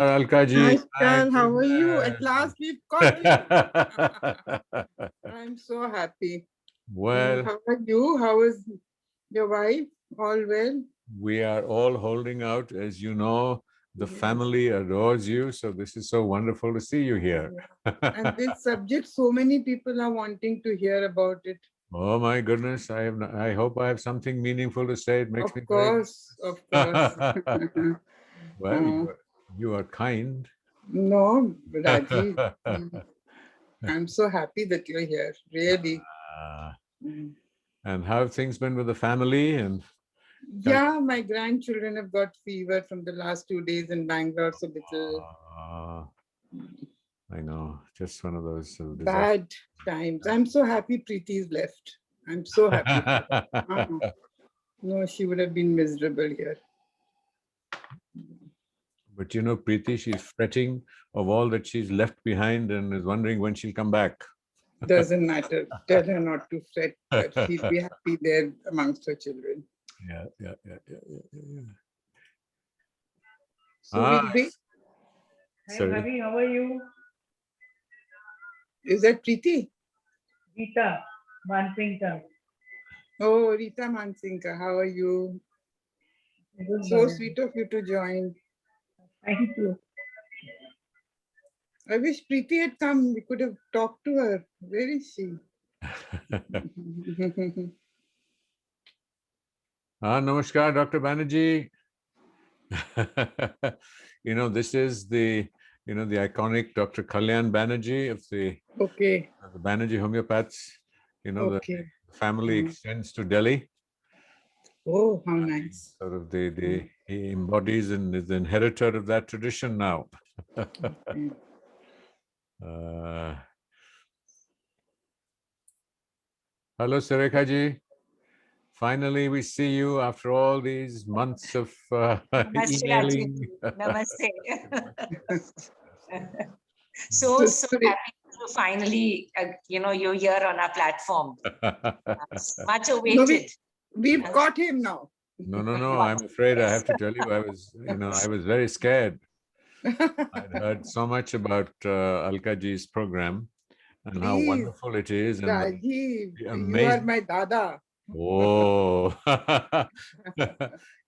Alka ji, Hi, my Stan. How are you? At goodness. last we've caught you. I'm so happy. Well, How are you? How is your wife? All well? we are all holding out. As you know, the Yes. family adores you. So this is so wonderful to see you here. Yeah. And this subject, so many people are wanting to hear about it. Oh my goodness. I hope I have something meaningful to say. It makes Of me very course, of course. well, Uh, you are kind. no, Rajiv, I'm so happy that you're here. Really. Uh, Mm. and how have things been with the family and Yeah, my grandchildren have got fever from the last 2 days in Bangalore, so little uh, I know, just one of those disasters. bad times. I'm so happy Preeti's left. I'm so happy for her. No, she would have been miserable here. But you know, Preeti, she's fretting of all that she's left behind and is wondering when she'll come back. Doesn't matter. Tell her not to fret. She'll be happy there amongst her children. Yeah. So Ah, we'll be. Hi, sorry. Hari, how are you? Is that Preeti? Rita Mansinka. Oh, Rita Mansinka, how are you? Good So morning. sweet of you to join. Thank you. I wish Preeti had come. We could have talked to her. Where is she? Namaskar, Dr. Banerjee. You know, this is the iconic Dr. Kalyan Banerjee of Okay, the Banerjee homeopaths. You know, the okay. family extends to Delhi. Oh, how nice. Sort of he embodies and is the inheritor of that tradition now. Okay. uh, Hello, Surekha ji. Finally, we see you after all these months of Namaste, Rajiv. emailing. Namaste. So, So happy to finally, you're here on our platform. Much no, awaited. we've got him now. No. I'm afraid I have to tell you, I was very scared. I'd heard so much about Alka ji's program and how Please, wonderful it is and Rajiv, the you are amazing. my dada. Oh,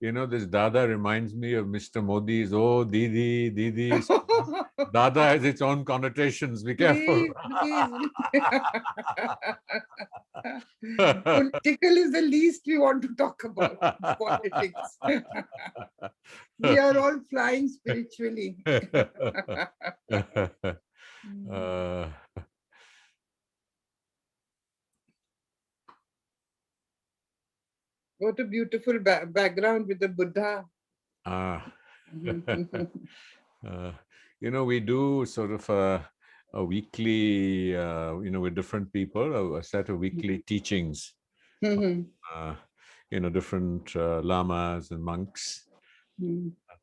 you know, this Dada reminds me of Mr. Modi's, oh, Didi. So Dada has its own connotations. Be careful. Please. Political is the least we want to talk about. Politics. We are all flying spiritually. uh, What a beautiful background with the Buddha. Ah. Uh, you know, we do sort of a weekly, with different people, a set of weekly teachings, uh, different lamas and monks.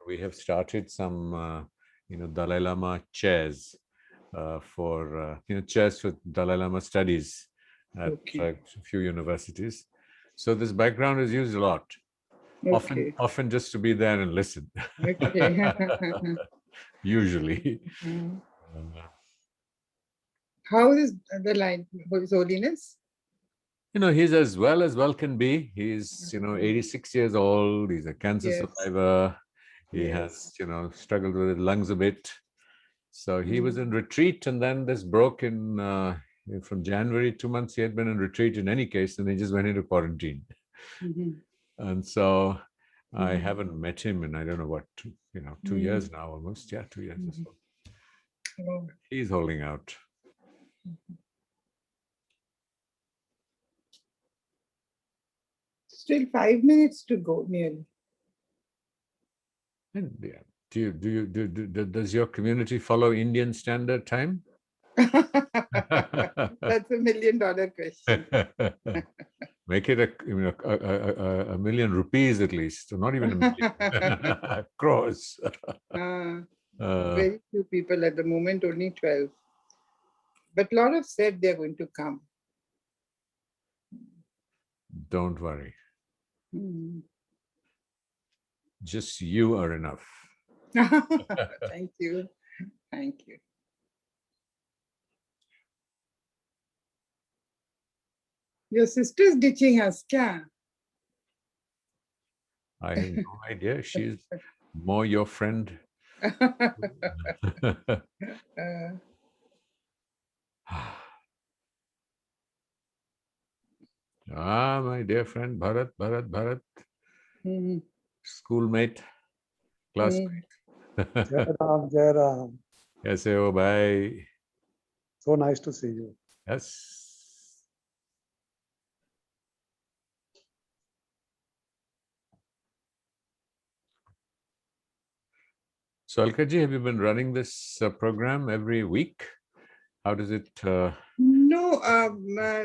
We have started some, Dalai Lama chairs chairs for Dalai Lama studies at Okay. a few universities. So this background is used a lot, Okay. often just to be there and listen. Okay. Usually. How is the line, His Holiness? You know, he's as well can be. He's, 86 years old. He's a cancer Yes. survivor. He Yes. has, struggled with his lungs a bit. So he was in retreat, and then this broke in from January. 2 months he had been in retreat in any case, and he just went into quarantine. And so I haven't met him in I don't know what, 2 years now almost. Yeah, 2 years or so. Oh, He's holding out. still 5 minutes to go nearly. And yeah, does your community follow Indian Standard Time? That's $1 million question. Make it a million rupees at least, or not even a million crores. Very few people at the moment, only 12. But a lot have said they're going to come. Don't worry. Mm. Just you are enough. Thank you. Thank you. Your sister's ditching us, kya? I have no idea. She's more your friend. My dear friend Bharat, Bharat, Mhm. schoolmate, classmate. Jai Ram, Jai Ram. Kaise ho bhai? So nice to see you. Yes. So Alka ji, have you been running this program every week? How does it? No,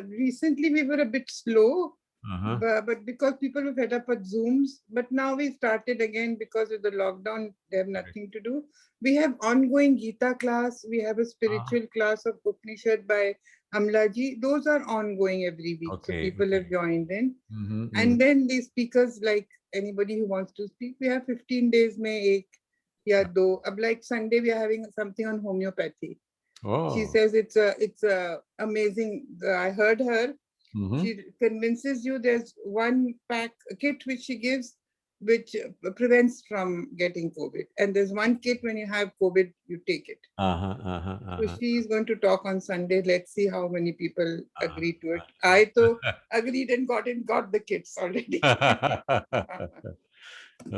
recently we were a bit slow, Uh-huh. but because people were fed up with Zooms, but now we started again because of the lockdown, they have nothing to do. We have ongoing Gita class, we have a spiritual class of Upanishad by Amlaji. Those are ongoing every week. So Okay, people have okay. joined in. Mm-hmm, And then the speakers, like anybody who wants to speak, we have 15 days mein ek ya do. Ab like Sunday, we are having something on homeopathy. She Oh. says it's amazing. I heard her. Mm-hmm. She convinces you there's one pack a kit which she gives which prevents from getting COVID, and there's one kit when you have COVID you take it. So she is going to talk on Sunday. Let's see how many people agree to it. I too agreed and got the kits already.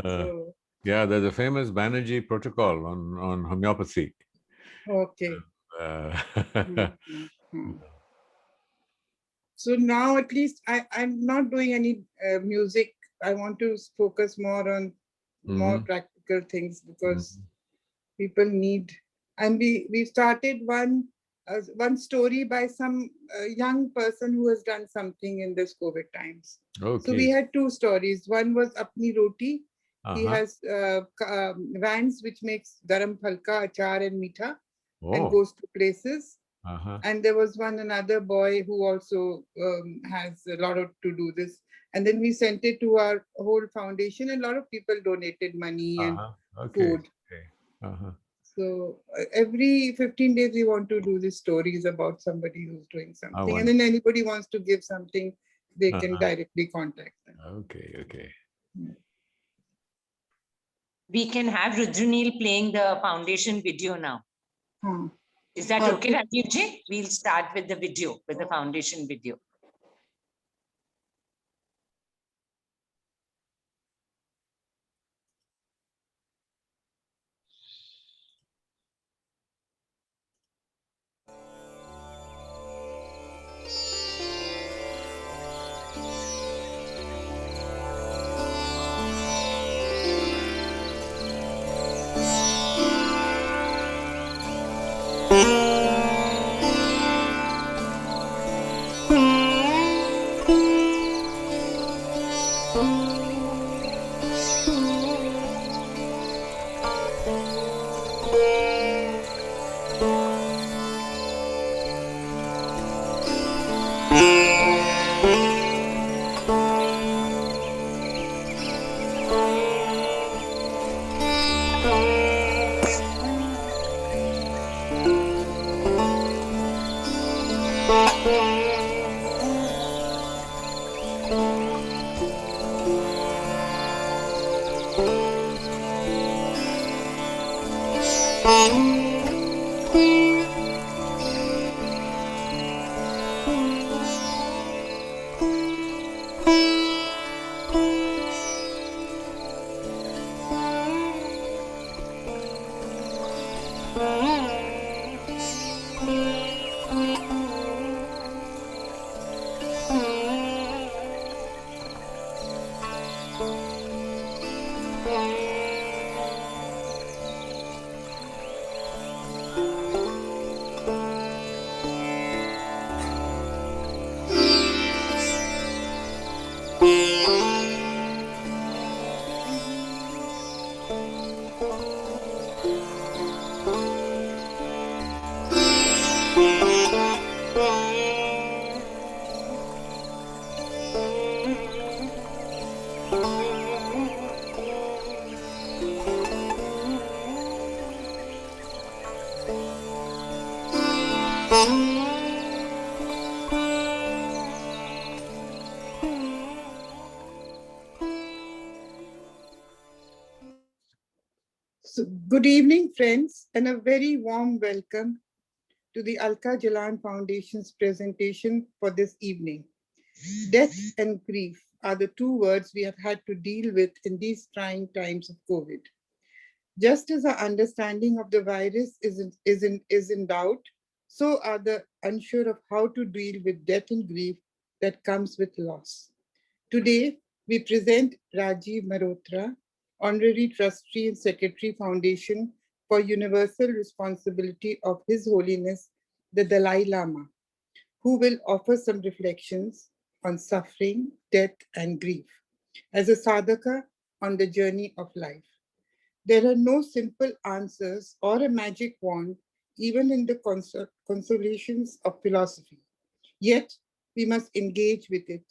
So Yeah, there's a famous Banerjee protocol on homeopathy. okay. Uh, Mhm. So now at least I'm not doing any music. I want to focus more on more practical things because people need. And we started one story by some young person who has done something in this COVID times. So we Okay. had two stories. One was Apni Roti. He Uh-huh. has vans which makes garam phalka, achar and meetha and Oh. goes to places. Uh-huh. And there was another boy who also has a lot of to do this. And then we sent it to our whole foundation, and a lot of people donated money and Okay. food. Okay. Uh-huh. So every 15 days we want to do these stories about somebody who's doing something, and wonderful. then anybody wants to give something, they can directly contact them. Okay. Okay. We can have Rudranil playing the foundation video now. Is that okay, Rajiv ji? We'll start with the video, with the foundation video. So, good evening, friends, and a very warm welcome to the Alka Jalan Foundation's presentation for this evening. Death and grief are the two words we have had to deal with in these trying times of COVID. Just as our understanding of the virus is in doubt, so are the unsure of how to deal with death and grief that comes with loss. Today, we present Rajiv Mehrotra, Honorary Trustee and Secretary Foundation for Universal Responsibility of His Holiness the Dalai Lama, who will offer some reflections on suffering, death, and grief as a sadhaka on the journey of life. There are no simple answers or a magic wand, even in the consolations of philosophy. Yet, we must engage with it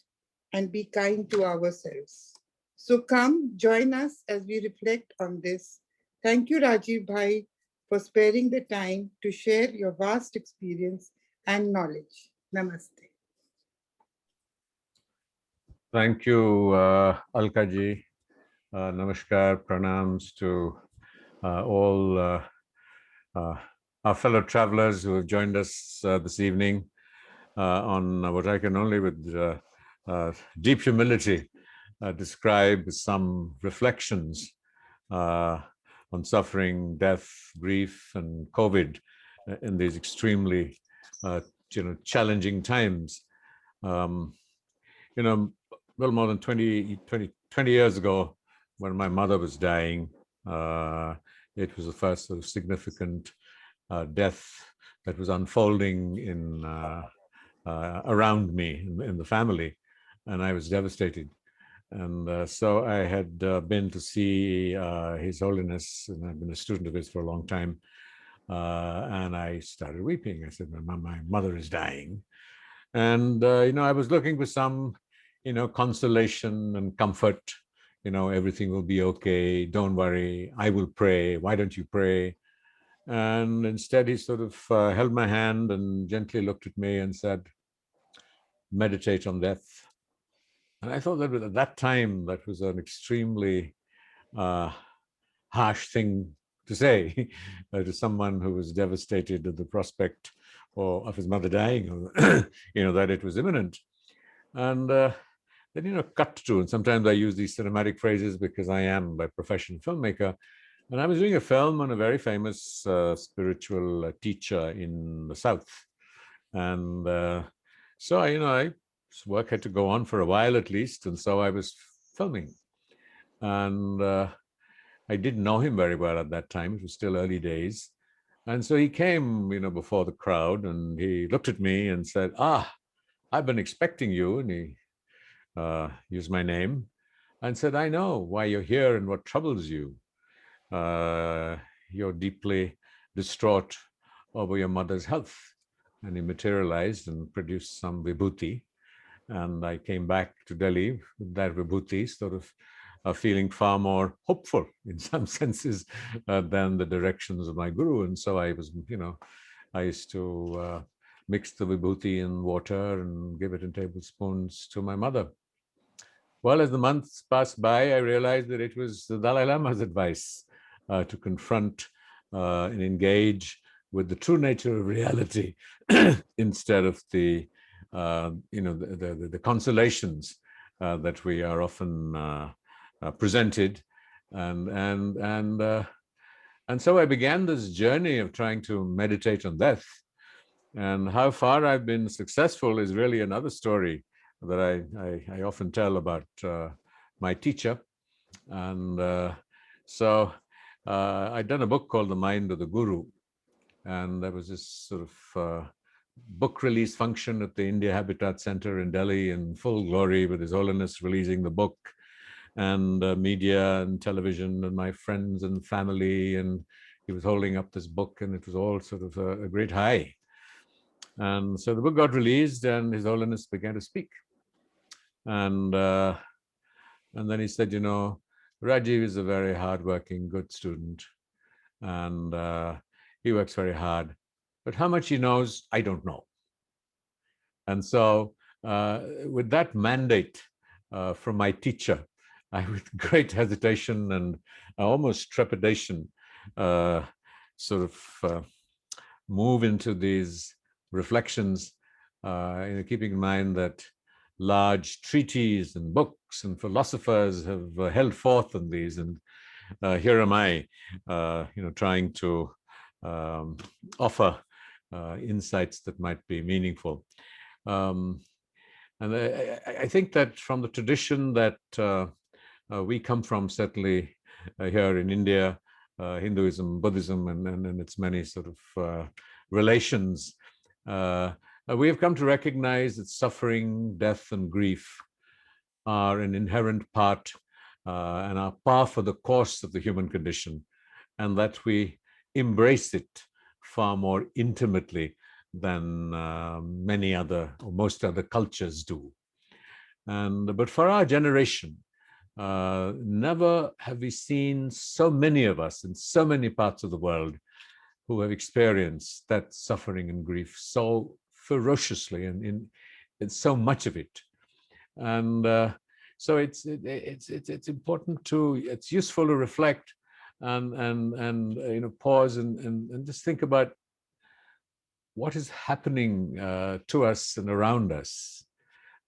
and be kind to ourselves. So come, join us as we reflect on this. Thank you, Rajiv Bhai, for sparing the time to share your vast experience and knowledge. Namaste. Thank you, Alka ji. Namaskar, pranams to all our fellow travelers who have joined us this evening on what I can only with deep humility describe some reflections on suffering, death, grief, and COVID in these extremely challenging times. Well more than 20 years ago, when my mother was dying, it was the first sort of significant death that was unfolding in around me in the family, and I was devastated. And so I had been to see His Holiness, and I've been a student of his for a long time, and I started weeping. I said, my mother is dying. And, I was looking for some, consolation and comfort. Everything will be okay. Don't worry. I will pray. Why don't you pray? And instead, he sort of held my hand and gently looked at me and said, meditate on death. And I thought that at that time, that was an extremely harsh thing to say to someone who was devastated at the prospect of his mother dying, or, that it was imminent. And then, cut to, and sometimes I use these cinematic phrases because I am by profession filmmaker. And I was doing a film on a very famous spiritual teacher in the South. And so, work had to go on for a while at least. And so I was filming. And I didn't know him very well at that time. It was still early days. And so he came, before the crowd, and he looked at me and said, I've been expecting you. And he used my name and said, I know why you're here and what troubles you. You're deeply distraught over your mother's health. And he materialized and produced some vibhuti. And I came back to Delhi with that vibhuti, sort of feeling far more hopeful in some senses than the directions of my guru. And so I was, I used to mix the vibhuti in water and give it in tablespoons to my mother. Well, as the months passed by, I realized that it was the Dalai Lama's advice to confront and engage with the true nature of reality instead of the consolations that we are often presented, and so I began this journey of trying to meditate on death. And how far I've been successful is really another story that I often tell about my teacher. And so I'd done a book called The Mind of the Guru, and there was this sort of book release function at the India Habitat Center in Delhi in full glory, with His Holiness releasing the book, and media and television and my friends and family, and he was holding up this book, and it was all sort of a great high. And so the book got released, and His Holiness began to speak. And then he said, Rajiv is a very hardworking, good student, and he works very hard. but how much he knows, I don't know. And so with that mandate from my teacher, I, with great hesitation and almost trepidation, sort of move into these reflections, keeping in mind that large treaties and books and philosophers have held forth on these, and here am I, trying to offer insights that might be meaningful. And I think that from the tradition that we come from, certainly here in India, Hinduism, Buddhism, and its many sort of relations, we have come to recognize that suffering, death, and grief are an inherent part and are par for the course of the human condition, and that we embrace it far more intimately than many other or most other cultures do. But for our generation, never have we seen so many of us in so many parts of the world who have experienced that suffering and grief so ferociously and in so much of it. And so it's important to, it's useful to reflect and pause and just think about what is happening to us and around us.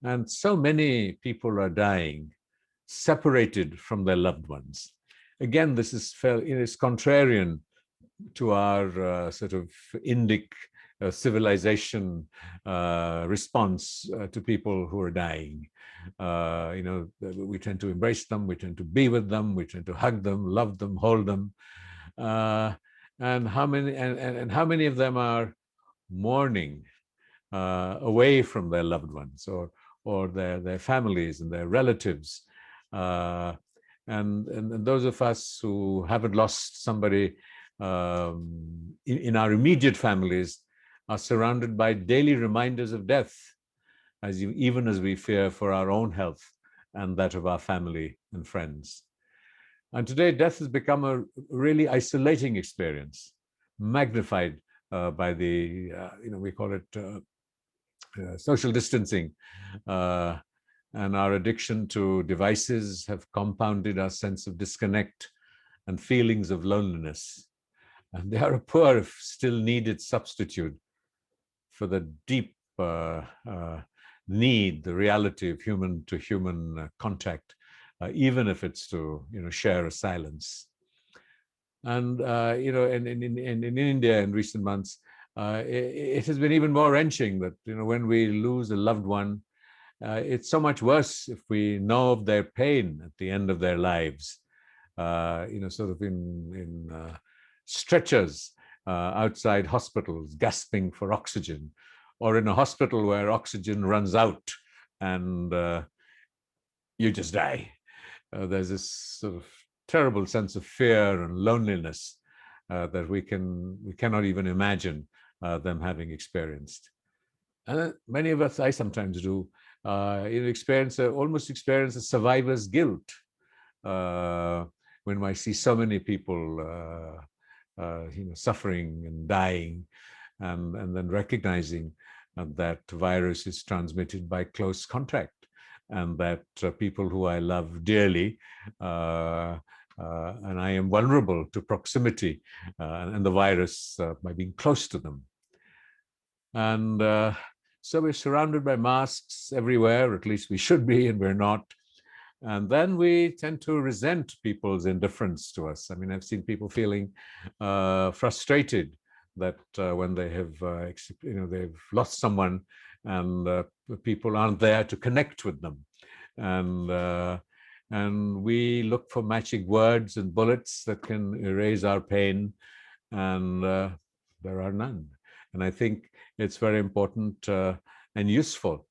And so many people are dying, separated from their loved ones. Again, this is contrarian to our sort of Indic civilization response to people who are dying. We tend to embrace them, we tend to be with them, we tend to hug them, love them, hold them. And how many of them are mourning away from their loved ones or their families and their relatives. And those of us who haven't lost somebody in our immediate families are surrounded by daily reminders of death, even as we fear for our own health and that of our family and friends. And today, death has become a really isolating experience, magnified by the, we call it social distancing. And our addiction to devices have compounded our sense of disconnect and feelings of loneliness. And they are a poor, if still needed, substitute for the deep need, the reality of human-to-human contact, even if it's to share a silence. And in India in recent months, it has been even more wrenching that when we lose a loved one, it's so much worse if we know of their pain at the end of their lives, sort of in stretchers outside hospitals, gasping for oxygen, or in a hospital where oxygen runs out and you just die. There's this sort of terrible sense of fear and loneliness that we cannot even imagine them having experienced. And many of us, I sometimes do, almost experience a survivor's guilt when I see so many people suffering and dying, and then recognizing that virus is transmitted by close contact, and that people who I love dearly, and I am vulnerable to proximity and the virus by being close to them. And so we're surrounded by masks everywhere, at least we should be, and we're not. And then we tend to resent people's indifference to us. I mean, I've seen people feeling frustrated that when they have, they've lost someone and people aren't there to connect with them. And we look for magic words and bullets that can erase our pain, and there are none. And I think it's very important and useful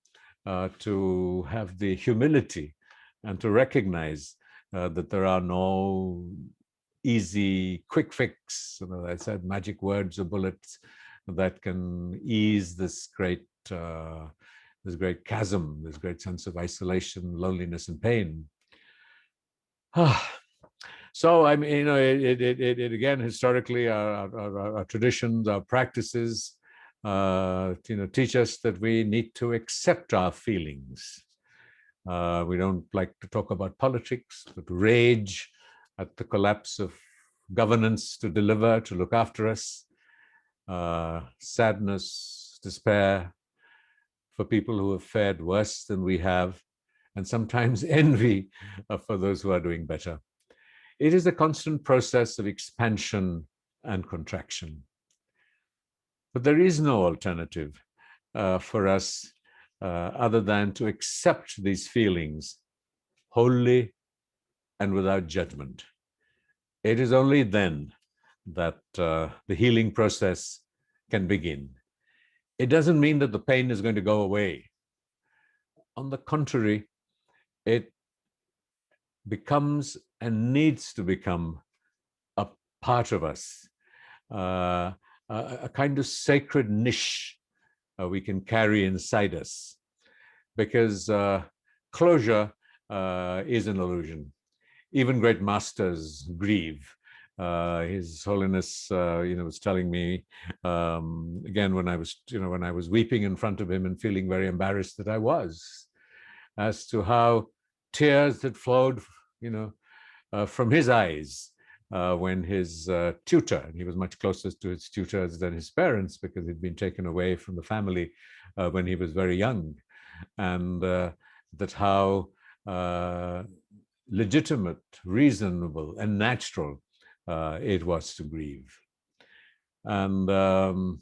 to have the humility and to recognize that there are no easy, quick fix, as I said, magic words or bullets that can ease this great chasm, this great sense of isolation, loneliness, and pain. So I mean, it again, historically, our traditions, our practices teach us that we need to accept our feelings. We don't like to talk about politics, but rage at the collapse of governance to deliver, to look after us, sadness, despair for people who have fared worse than we have, and sometimes envy for those who are doing better. It is a constant process of expansion and contraction. But there is no alternative for us other than to accept these feelings wholly and without judgment. It is only then that the healing process can begin. It doesn't mean that the pain is going to go away. On the contrary, it becomes and needs to become a part of us, a kind of sacred niche we can carry inside us, because closure is an illusion. Even great masters grieve. His Holiness, was telling me again when I was weeping in front of him and feeling very embarrassed that I was, as to how tears had flowed, from his eyes when his tutor, and he was much closer to his tutors than his parents because he'd been taken away from the family when he was very young, and that how legitimate, reasonable, and natural it was to grieve. And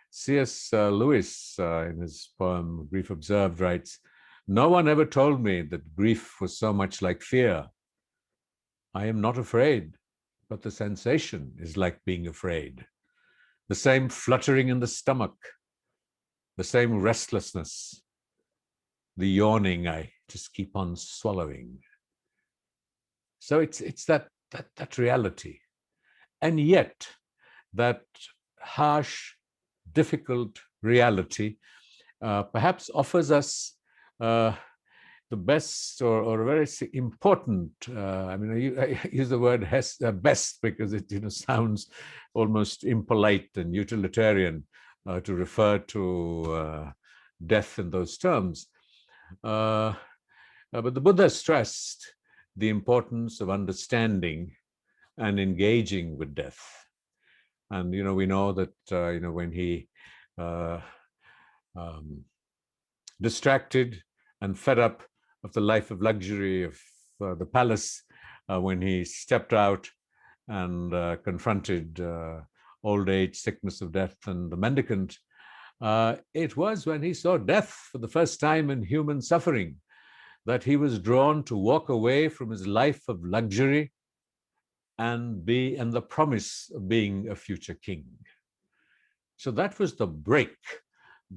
C.S. Lewis, in his poem Grief Observed, writes, "No one ever told me that grief was so much like fear. I am not afraid, but the sensation is like being afraid. The same fluttering in the stomach, the same restlessness, the yawning I just keep on swallowing." So it's that reality. And yet, that harsh, difficult reality perhaps offers us the best or a very important, I use the word best because it sounds almost impolite and utilitarian to refer to death in those terms. But the Buddha stressed the importance of understanding and engaging with death. And, we know that, when he distracted and fed up of the life of luxury of the palace, when he stepped out and confronted old age, sickness of death, and the mendicant, it was when he saw death for the first time in human suffering that he was drawn to walk away from his life of luxury and the promise of being a future king. So that was the break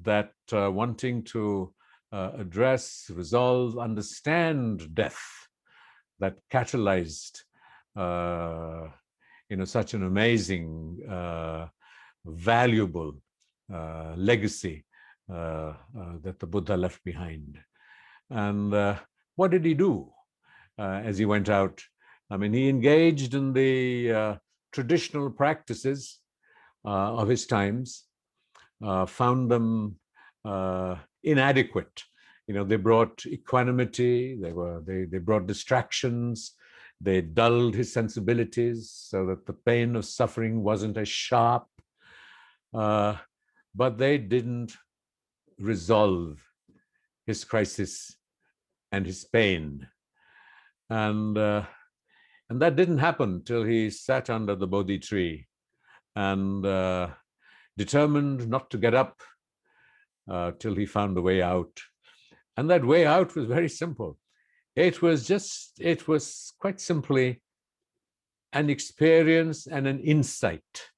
that wanting to address, resolve, understand death, that catalyzed such an amazing, valuable legacy that the Buddha left behind. And what did he do as he went out? He engaged in the traditional practices of his times, found them inadequate. They brought equanimity, they brought distractions, they dulled his sensibilities so that the pain of suffering wasn't as sharp, but they didn't resolve his crisis and his pain. And that didn't happen till he sat under the Bodhi tree and determined not to get up till he found a way out. And that way out was very simple. It was quite simply an experience and an insight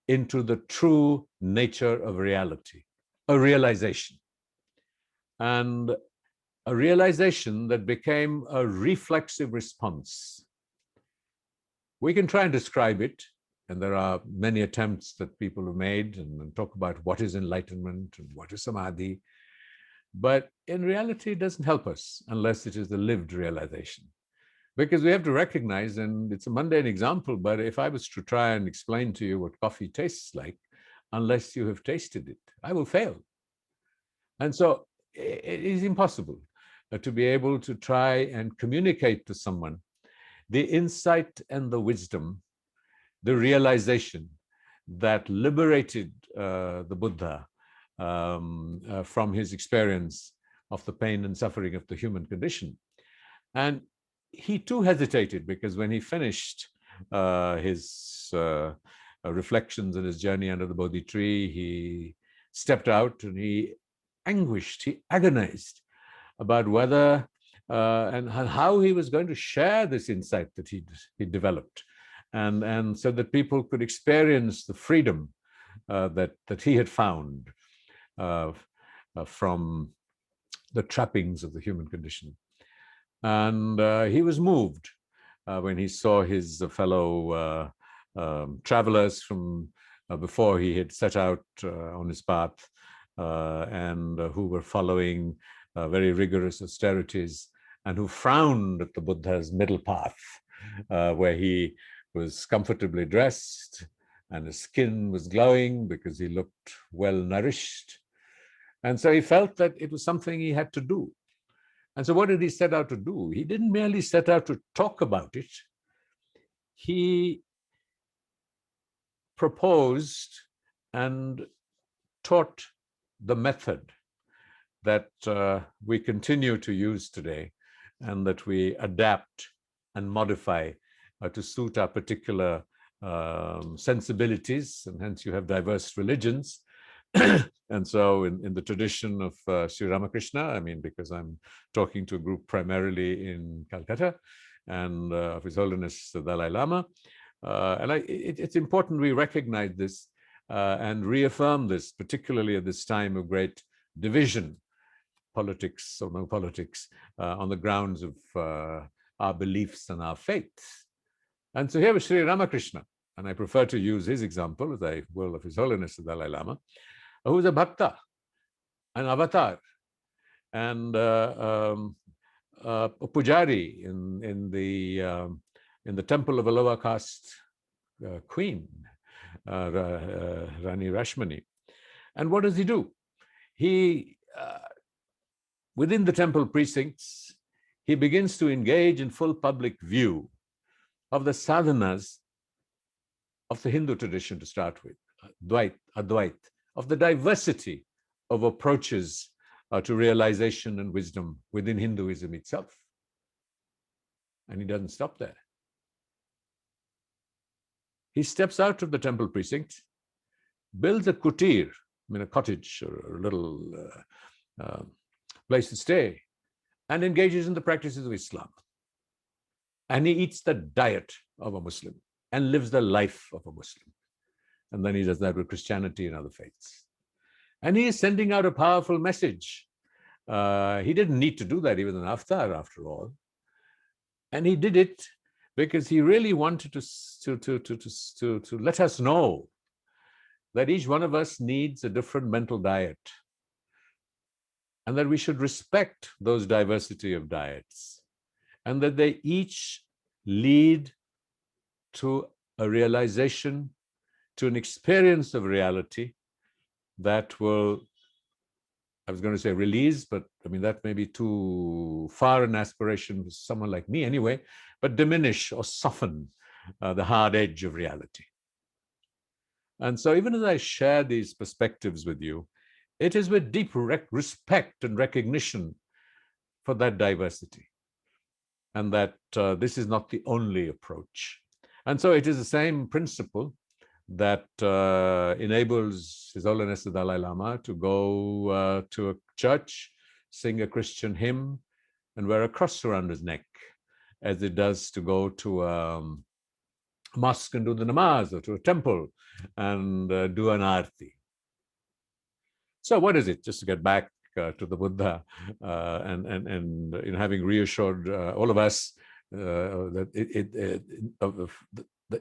into the true nature of reality, a realization. And a realization that became a reflexive response. We can try and describe it, and there are many attempts that people have made and talk about what is enlightenment and what is samadhi. But in reality, it doesn't help us unless it is the lived realization. Because we have to recognize, and it's a mundane example, but if I was to try and explain to you what coffee tastes like, unless you have tasted it. I will fail. And so it is impossible to be able to try and communicate to someone the insight and the wisdom, the realization that liberated the Buddha from his experience of the pain and suffering of the human condition. And he too hesitated, because when he finished his reflections and his journey under the Bodhi tree, he stepped out and he anguished, he agonized about whether and how he was going to share this insight that he developed, and so that people could experience the freedom that he had found from the trappings of the human condition. And he was moved when he saw his fellow travelers from before he had set out on his path, and who were following very rigorous austerities, and who frowned at the Buddha's middle path, where he was comfortably dressed and his skin was glowing because he looked well nourished. And so he felt that it was something he had to do. And so what did he set out to do? He didn't merely set out to talk about it. He proposed and taught the method that we continue to use today, and that we adapt and modify to suit our particular sensibilities, and hence you have diverse religions. And so in the tradition of Sri Ramakrishna, I mean, because I'm talking to a group primarily in Calcutta, and of His Holiness the Dalai Lama, and it's important we recognize this and reaffirm this, particularly at this time of great division, politics or no politics, on the grounds of our beliefs and our faiths. And so here was Sri Ramakrishna, and I prefer to use his example, as I will, of His Holiness the Dalai Lama, who was a bhakta, an avatar, and a pujari in the temple of a lower caste queen, Rani Rashmani. And what does he do? He, within the temple precincts, he begins to engage in full public view of the sadhanas of the Hindu tradition to start with, Dvait, Advait, of the diversity of approaches to realization and wisdom within Hinduism itself. And he doesn't stop there. He steps out of the temple precinct, builds a kutir, I mean a cottage or a little place to stay, and engages in the practices of Islam. And he eats the diet of a Muslim and lives the life of a Muslim. And then he does that with Christianity and other faiths. And he is sending out a powerful message. He didn't need to do that, even an avatar, after all. And he did it because he really wanted to let us know that each one of us needs a different mental diet, and that we should respect those diversity of diets, and that they each lead to a realization, to an experience of reality that will, I was going to say release, but I mean, that may be too far an aspiration for someone like me anyway, but diminish or soften the hard edge of reality. And so even as I share these perspectives with you, it is with deep respect and recognition for that diversity, and that this is not the only approach. And so it is the same principle that enables His Holiness the Dalai Lama to go to a church, sing a Christian hymn, and wear a cross around his neck, as it does to go to a mosque and do the namaz, or to a temple and do an arti. So what is it? Just to get back to the Buddha, and having reassured all of us that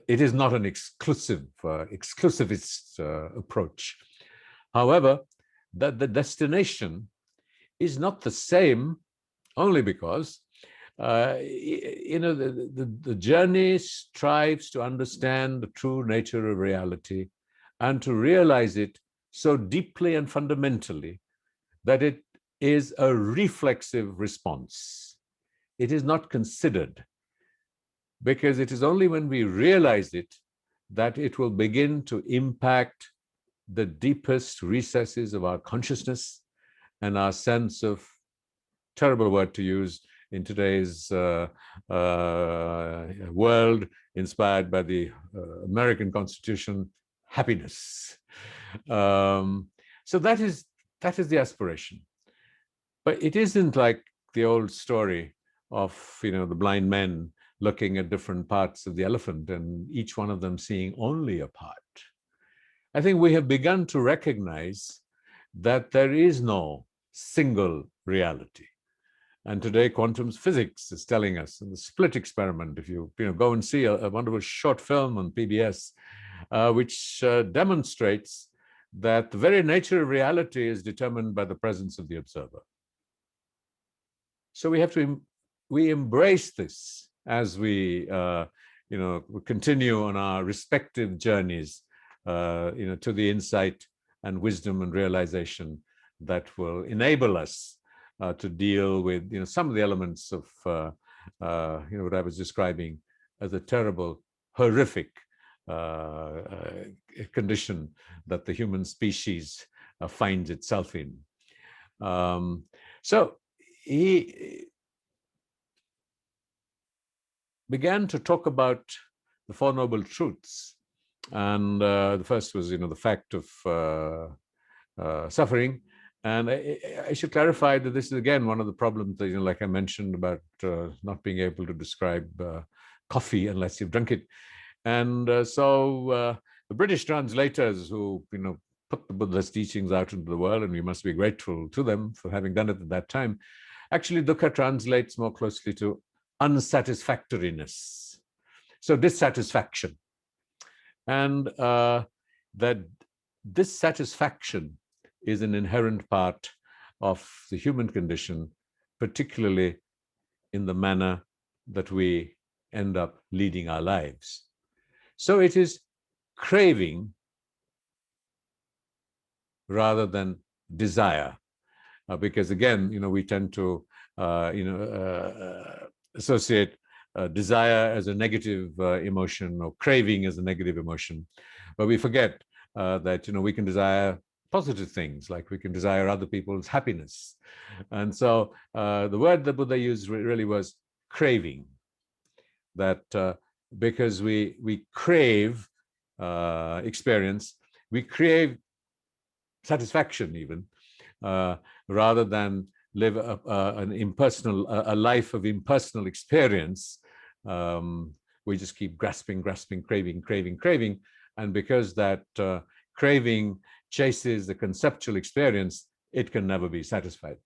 it is not an exclusivist approach. However, that the destination is not the same, only because the journey strives to understand the true nature of reality and to realize it so deeply and fundamentally that it is a reflexive response. It is not considered, because it is only when we realize it that it will begin to impact the deepest recesses of our consciousness and our sense of, terrible word to use in today's world, inspired by the American Constitution, happiness. So that is the aspiration. But it isn't like the old story of, the blind men looking at different parts of the elephant and each one of them seeing only a part. I think we have begun to recognize that there is no single reality. And today, quantum physics is telling us in the split experiment, if you, go and see a wonderful short film on PBS, which demonstrates that the very nature of reality is determined by the presence of the observer. So we embrace this as we, continue on our respective journeys, to the insight and wisdom and realization that will enable us to deal with, some of the elements of, what I was describing as a terrible, horrific condition that the human species finds itself in. So he began to talk about the Four Noble Truths. And the first was, the fact of suffering. And I should clarify that this is, again, one of the problems that, like I mentioned about not being able to describe coffee unless you've drunk it. And so the British translators who, put the Buddha's teachings out into the world, and we must be grateful to them for having done it at that time, actually dukkha translates more closely to unsatisfactoriness. So dissatisfaction. And that dissatisfaction is an inherent part of the human condition, particularly in the manner that we end up leading our lives. So it is craving rather than desire, because again, we tend to, associate desire as a negative emotion, or craving as a negative emotion. But we forget that, we can desire positive things, like we can desire other people's happiness. And so the word that Buddha used really was craving, that because we crave experience, we crave satisfaction even, rather than live a life of impersonal experience. We just keep grasping, craving. And because that craving chases the conceptual experience, it can never be satisfied.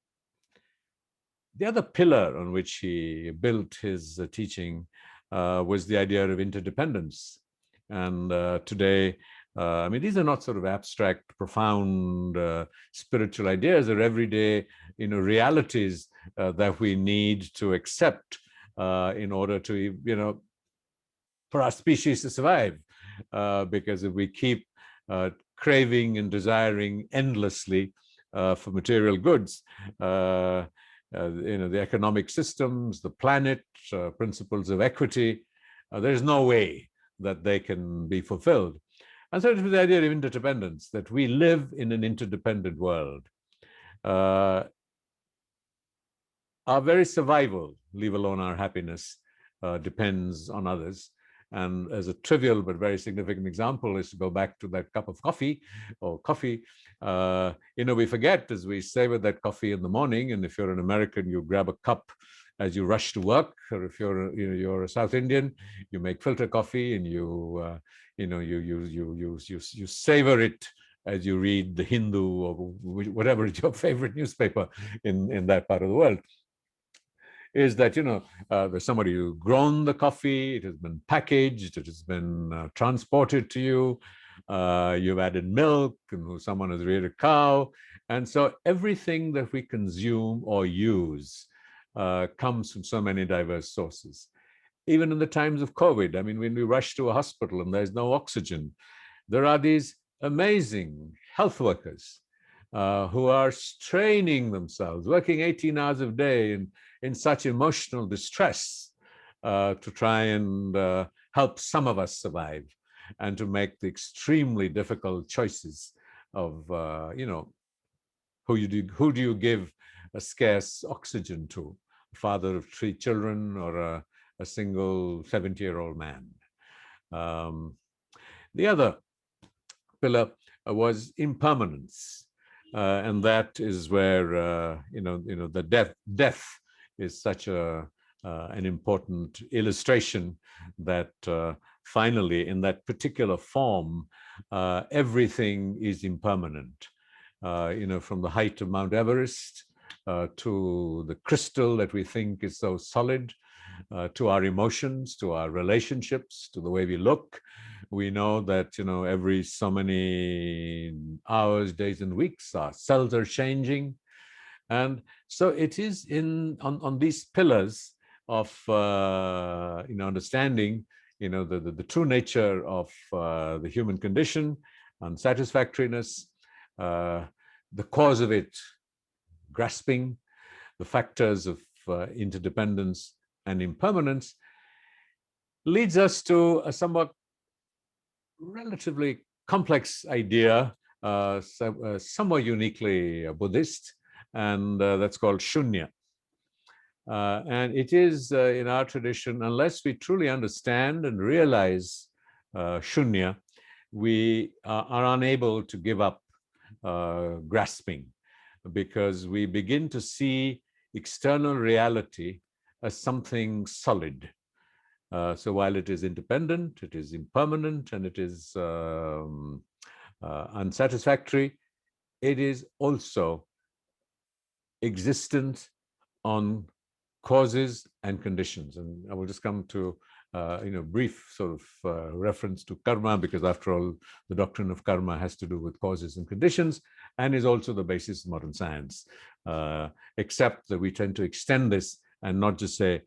The other pillar on which he built his teaching was the idea of interdependence. And today, these are not sort of abstract, profound spiritual ideas. They're everyday, realities that we need to accept in order to, for our species to survive. Because if we keep craving and desiring endlessly for material goods, the economic systems, the planet, principles of equity, there's no way that they can be fulfilled. And so it was the idea of interdependence, that we live in an interdependent world. Our very survival, leave alone our happiness, depends on others. And as a trivial but very significant example is to go back to that cup of coffee or coffee. We forget as we savor that coffee in the morning, and if you're an American, you grab a cup as you rush to work, or if you're a South Indian, you make filter coffee and you savor it as you read the Hindu or whatever is your favorite newspaper in that part of the world. Is that, there's somebody who grown the coffee, it has been packaged, it has been transported to you, you've added milk, and someone has reared a cow. And so everything that we consume or use comes from so many diverse sources. Even in the times of COVID, when we rush to a hospital and there's no oxygen, there are these amazing health workers who are straining themselves, working 18 hours a day in such emotional distress to try and help some of us survive and to make the extremely difficult choices of, who do you give a scarce oxygen to, a father of 3 children or a single 70-year-old man. The other pillar was impermanence, and that is where the death is such an important illustration that finally, in that particular form, everything is impermanent. From the height of Mount Everest to the crystal that we think is so solid, to our emotions, to our relationships, to the way we look. We know that, every so many hours, days, and weeks, our cells are changing. And so it is on these pillars of, understanding, the true nature of the human condition, unsatisfactoriness, the cause of it, grasping, the factors of interdependence and impermanence, leads us to a somewhat relatively complex idea, somewhat uniquely Buddhist, and that's called shunya. And it is in our tradition, unless we truly understand and realize shunya, we are unable to give up grasping, because we begin to see external reality as something solid. So while it is independent, it is impermanent, and it is unsatisfactory, it is also existent on causes and conditions. And I will just come to brief sort of reference to karma, because after all, the doctrine of karma has to do with causes and conditions, and is also the basis of modern science, except that we tend to extend this and not just say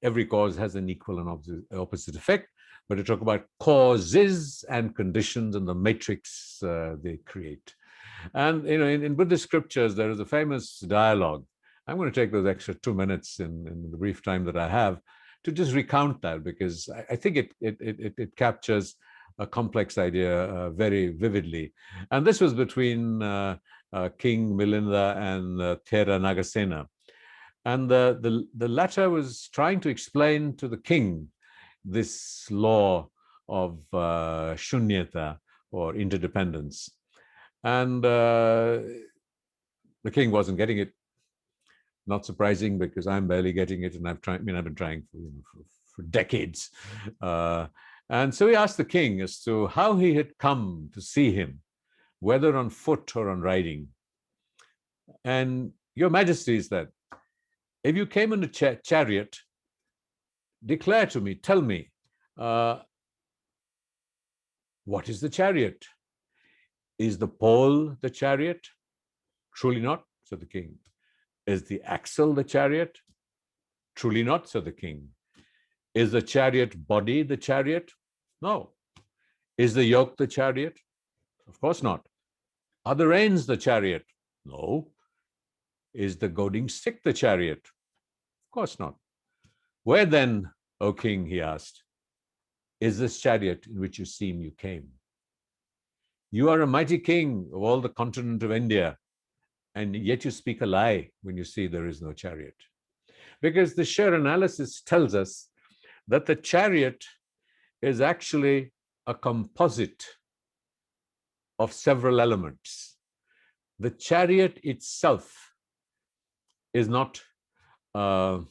every cause has an equal and opposite effect, but to talk about causes and conditions and the matrix they create. And in Buddhist scriptures, there is a famous dialogue. I'm going to take those extra 2 minutes in the brief time that I have to just recount that, because I think it captures a complex idea very vividly. And this was between King Milinda and Thera Nagasena. And the latter was trying to explain to the king this law of shunyata, or interdependence. And the king wasn't getting it. Not surprising, because I'm barely getting it, and I've been trying for decades. And so he asked the king as to how he had come to see him, whether on foot or on riding. And Your Majesty said, if you came in a chariot, declare to me, tell me, what is the chariot? Is the pole the chariot? Truly not, said the king. Is the axle the chariot? Truly not, said the king. Is the chariot body the chariot? No. Is the yoke the chariot? Of course not. Are the reins the chariot? No. Is the goading stick the chariot? Of course not. Where then, O king, he asked, is this chariot in which you seem you came? You are a mighty king of all the continent of India, and yet you speak a lie when you say there is no chariot. Because the sheer analysis tells us that the chariot is actually a composite of several elements. The chariot itself is not an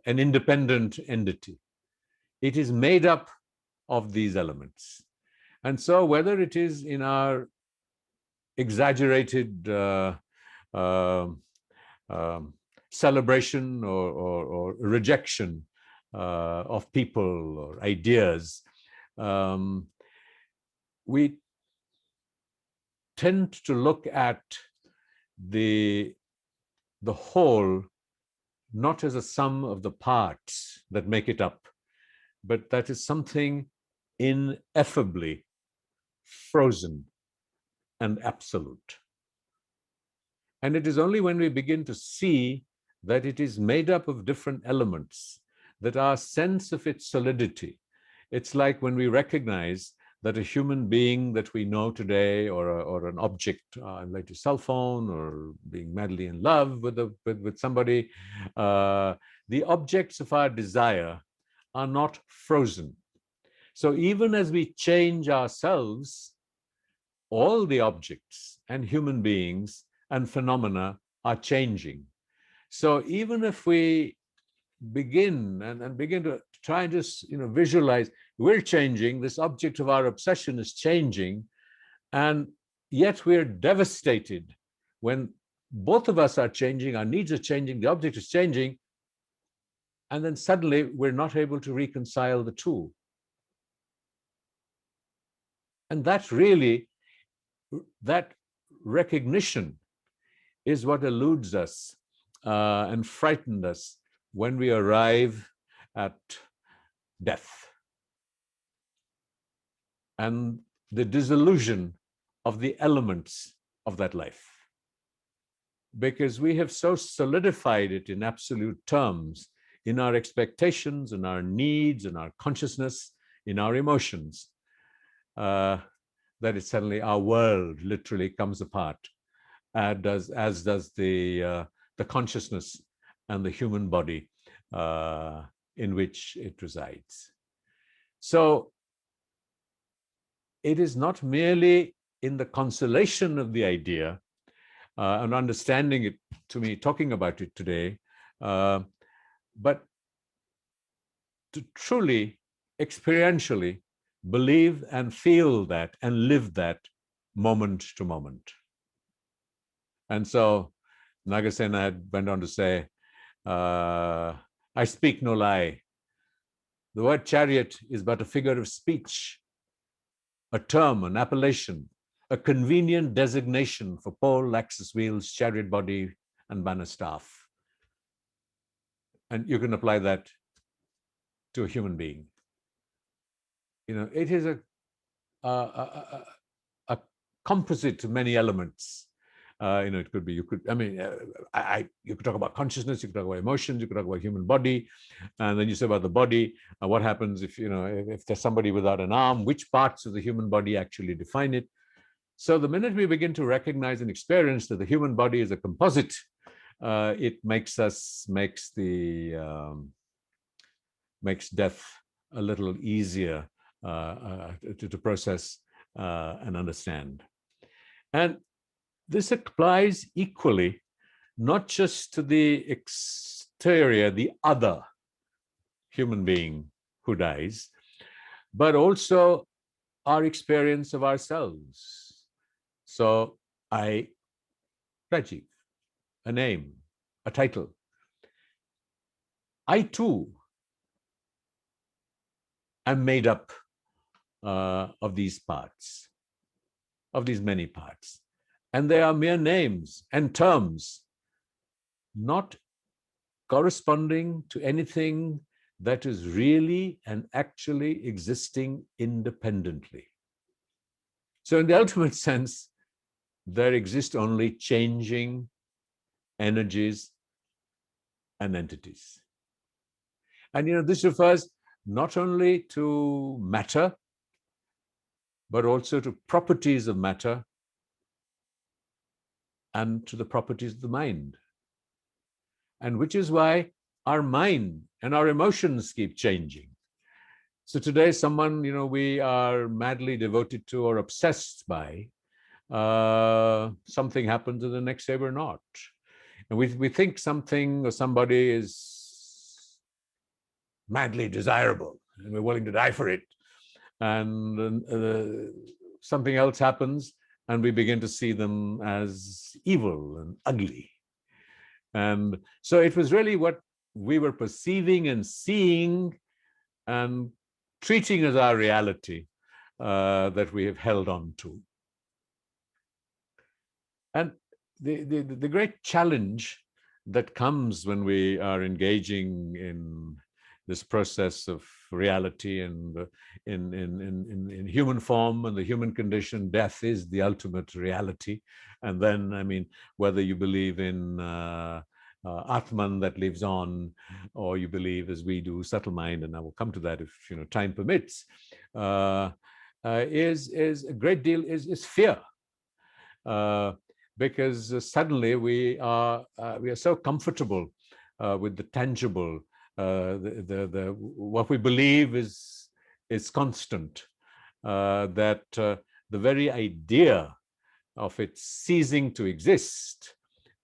independent entity. It is made up of these elements. And so whether it is in our exaggerated celebration or rejection of people or ideas, we tend to look at the whole not as a sum of the parts that make it up, but that is something ineffably frozen and absolute. And it is only when we begin to see that it is made up of different elements, that our sense of its solidity, it's like when we recognize that a human being that we know today, or an object, like a cell phone, or being madly in love with somebody, the objects of our desire are not frozen. So even as we change ourselves, all the objects and human beings and phenomena are changing. So even if we begin and begin to try and just visualize, we're changing, this object of our obsession is changing, and yet we're devastated when both of us are changing, our needs are changing, the object is changing, and then suddenly we're not able to reconcile the two. And that's really, that recognition is what eludes us and frightened us when we arrive at death and the dissolution of the elements of that life. Because we have so solidified it in absolute terms, in our expectations, in our needs, in our consciousness, in our emotions, that it suddenly, our world literally comes apart, as does the consciousness and the human body in which it resides. So it is not merely in the consolation of the idea and understanding it, to me, talking about it today, but to truly, experientially believe and feel that and live that moment to moment. And so Nagasena went on to say, I speak no lie. The word chariot is but a figure of speech, a term, an appellation, a convenient designation for pole, axis wheels, chariot body, and banner staff. And you can apply that to a human being. It is a composite of many elements. It could be, you could talk about consciousness, you could talk about emotions, you could talk about human body, and then you say about the body, what happens if there's somebody without an arm, which parts of the human body actually define it. So the minute we begin to recognize and experience that the human body is a composite, it makes death a little easier to process and understand. And this applies equally, not just to the exterior, the other human being who dies, but also our experience of ourselves. So Rajiv, a name, a title. I too am made up of these parts, of these many parts. And they are mere names and terms, not corresponding to anything that is really and actually existing independently. So in the ultimate sense, there exist only changing energies and entities. And this refers not only to matter, but also to properties of matter and to the properties of the mind. And which is why our mind and our emotions keep changing. So today, someone, we are madly devoted to or obsessed by, something happens and the next day we're not. And we think something or somebody is madly desirable and we're willing to die for it. And something else happens and we begin to see them as evil and ugly. And so it was really what we were perceiving and seeing and treating as our reality that we have held on to. And the great challenge that comes when we are engaging in this process of reality and in human form and the human condition, death is the ultimate reality. And then, I mean, whether you believe in Atman that lives on, or you believe, as we do, subtle mind, and I will come to that if time permits, is a great deal is fear, because suddenly we are so comfortable with the tangible, the what we believe is constant, that the very idea of it ceasing to exist,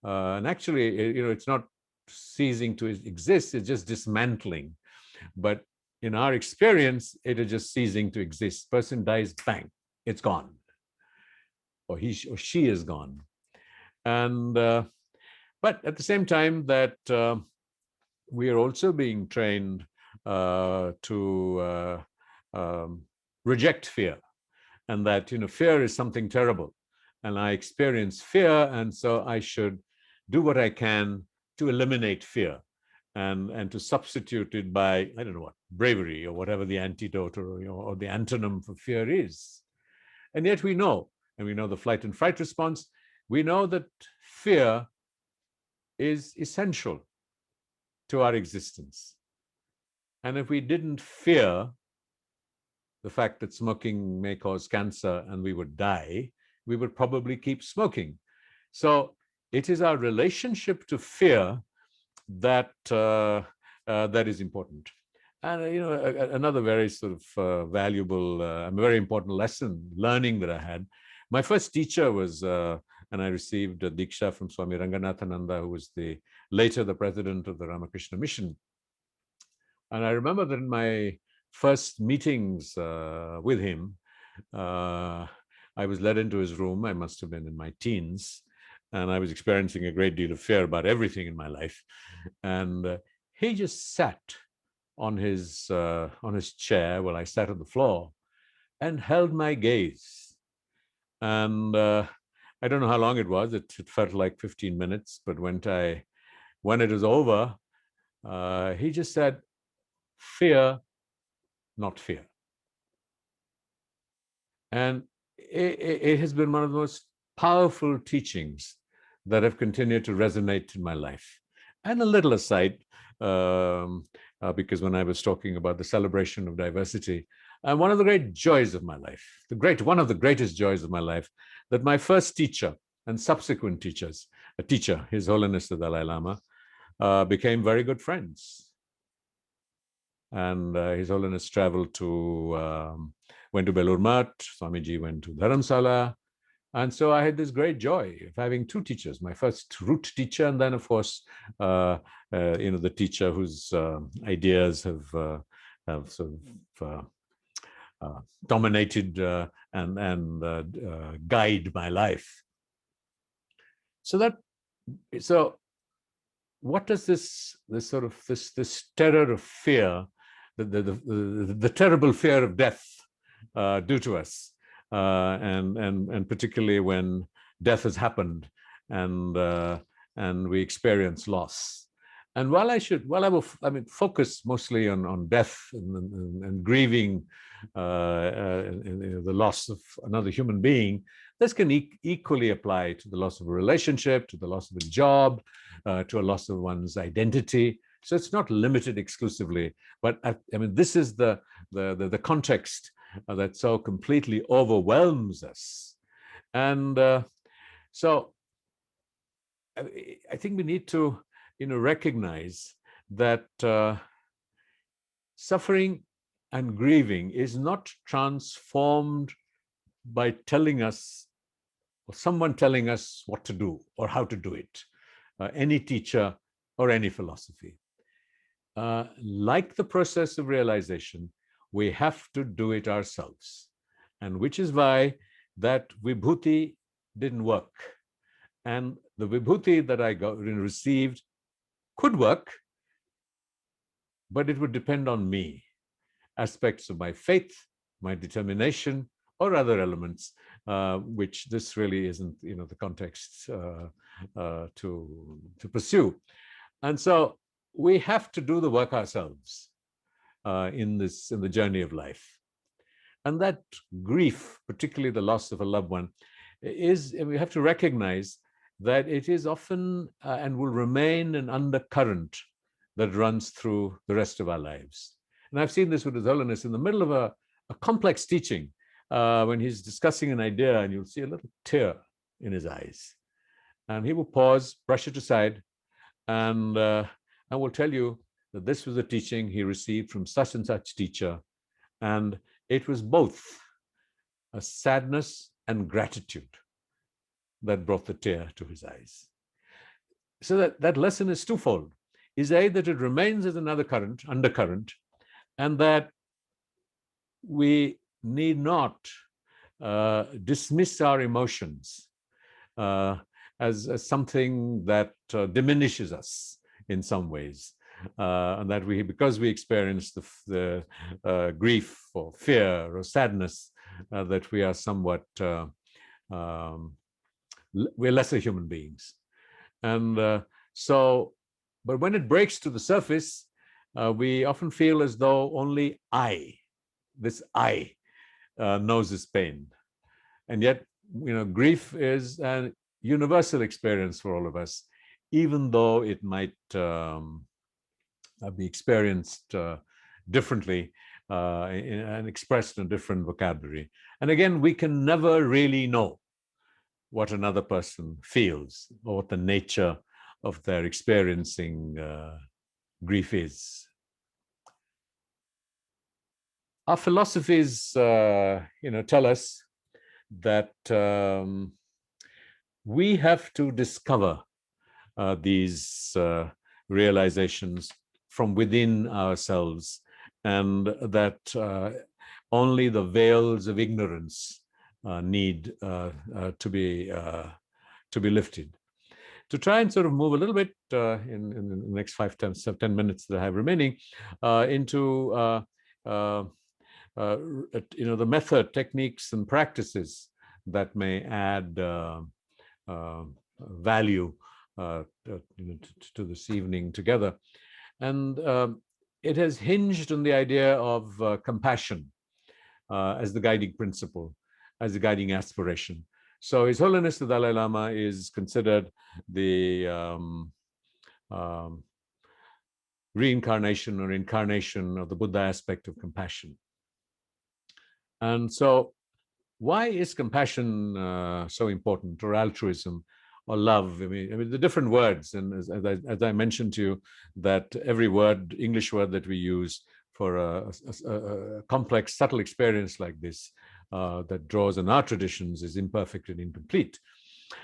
and actually, it's not ceasing to exist; it's just dismantling. But in our experience, it is just ceasing to exist. Person dies, bang, it's gone, or he or she is gone. And but at the same time, that we are also being trained to reject fear, and that fear is something terrible, and I experience fear, and so I should do what I can to eliminate fear, and to substitute it by, I don't know what, bravery, or whatever the antidote or the antonym for fear is. And yet we know, and we know the flight and fright response, we know that fear is essential to our existence. And if we didn't fear the fact that smoking may cause cancer and we would die, we would probably keep smoking. So it is our relationship to fear that that is important. And another very sort of valuable, very important learning that I had. My first teacher was, and I received a Diksha from Swami Ranganathananda, who was later the president of the Ramakrishna Mission. And I remember that in my first meetings with him, I was led into his room. I must have been in my teens, and I was experiencing a great deal of fear about everything in my life. And he just sat on his chair while I sat on the floor and held my gaze. And I don't know how long it was. It felt like 15 minutes. But when it was over, he just said, "Fear, not fear." And it has been one of the most powerful teachings that have continued to resonate in my life. And a little aside, because when I was talking about the celebration of diversity, one of the great joys of my life, one of the greatest joys of my life, that my first teacher and subsequent teachers, His Holiness the Dalai Lama, became very good friends. And His Holiness traveled went to Belur Math, Swamiji went to Dharamsala. And so I had this great joy of having two teachers, my first root teacher, and then, of course, the teacher whose ideas have sort of dominated and guide my life. So what does this terror of fear, the terrible fear of death, do to us? And particularly when death has happened and we experience loss. And while I will focus mostly on death and grieving the loss of another human being, this can equally apply to the loss of a relationship, to the loss of a job, to a loss of one's identity. So it's not limited exclusively, but this is the context that so completely overwhelms us. And so I think we need to recognize that suffering and grieving is not transformed by telling us, or someone telling us what to do or how to do it, any teacher or any philosophy. Like the process of realization, we have to do it ourselves. And which is why that vibhuti didn't work. And the vibhuti that I received could work, but it would depend on me, aspects of my faith, my determination, or other elements, which this really isn't, the context to pursue. And so we have to do the work ourselves. in the journey of life. And that grief, particularly the loss of a loved one, we have to recognize that it is often and will remain an undercurrent that runs through the rest of our lives. And I've seen this with His Holiness in the middle of a complex teaching, when he's discussing an idea, and you'll see a little tear in his eyes. And he will pause, brush it aside, and I will tell you that this was a teaching he received from such and such teacher. And it was both a sadness and gratitude that brought the tear to his eyes. So that lesson is twofold. Is A, that it remains as another undercurrent, and that we need not dismiss our emotions as something that diminishes us in some ways. And that because we experience the grief or fear or sadness, that we are somewhat, we're lesser human beings. And but when it breaks to the surface, we often feel as though only this I knows this pain. And yet, grief is a universal experience for all of us, even though it might be experienced differently and expressed in a different vocabulary. And again, we can never really know what another person feels or what the nature of their experiencing grief is. Our philosophies, tell us that we have to discover these realizations from within ourselves, and that only the veils of ignorance need to be lifted. To try and sort of move a little bit in the next 10 minutes that I have remaining into the method, techniques, and practices that may add value to this evening together. And it has hinged on the idea of compassion as the guiding principle, as the guiding aspiration. So His Holiness the Dalai Lama is considered the reincarnation or incarnation of the Buddha aspect of compassion. And so why is compassion so important, or altruism, or love? I mean, the different words, and as I mentioned to you, that every word, English word that we use for a complex, subtle experience like this that draws on our traditions is imperfect and incomplete.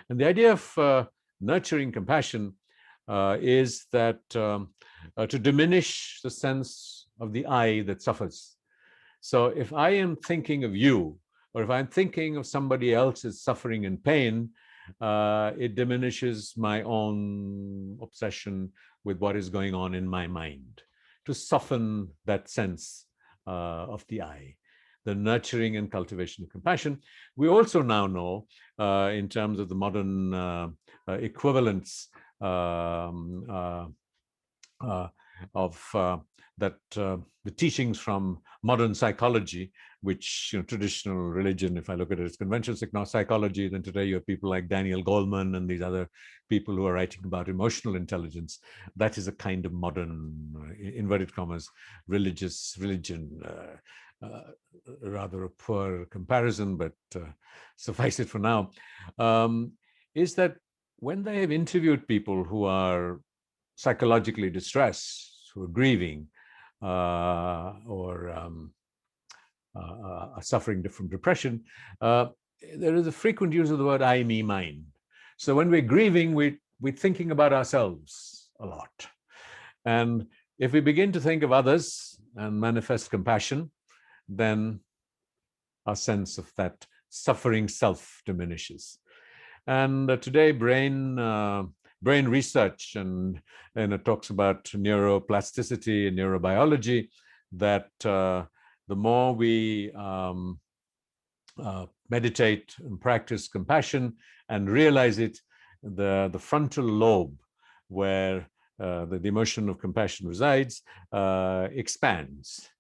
And the idea of nurturing compassion is that to diminish the sense of the I that suffers. So if I am thinking of you, or if I'm thinking of somebody else's suffering and pain, it diminishes my own obsession with what is going on in my mind, to soften that sense of the I, the nurturing and cultivation of compassion. We also now know, in terms of the modern equivalents of the teachings from modern psychology, which traditional religion, if I look at it as conventional psychology, then today you have people like Daniel Goleman and these other people who are writing about emotional intelligence. That is a kind of modern, inverted commas, religion. Rather a poor comparison, but suffice it for now, is that when they have interviewed people who are psychologically distressed, who are grieving, or are suffering from depression, there is a frequent use of the word I, me, mine. So when we're grieving, we're thinking about ourselves a lot. And if we begin to think of others and manifest compassion, then our sense of that suffering self diminishes. And today, brain research and it talks about neuroplasticity and neurobiology, that the more we meditate and practice compassion and realize it, the frontal lobe where the emotion of compassion resides expands.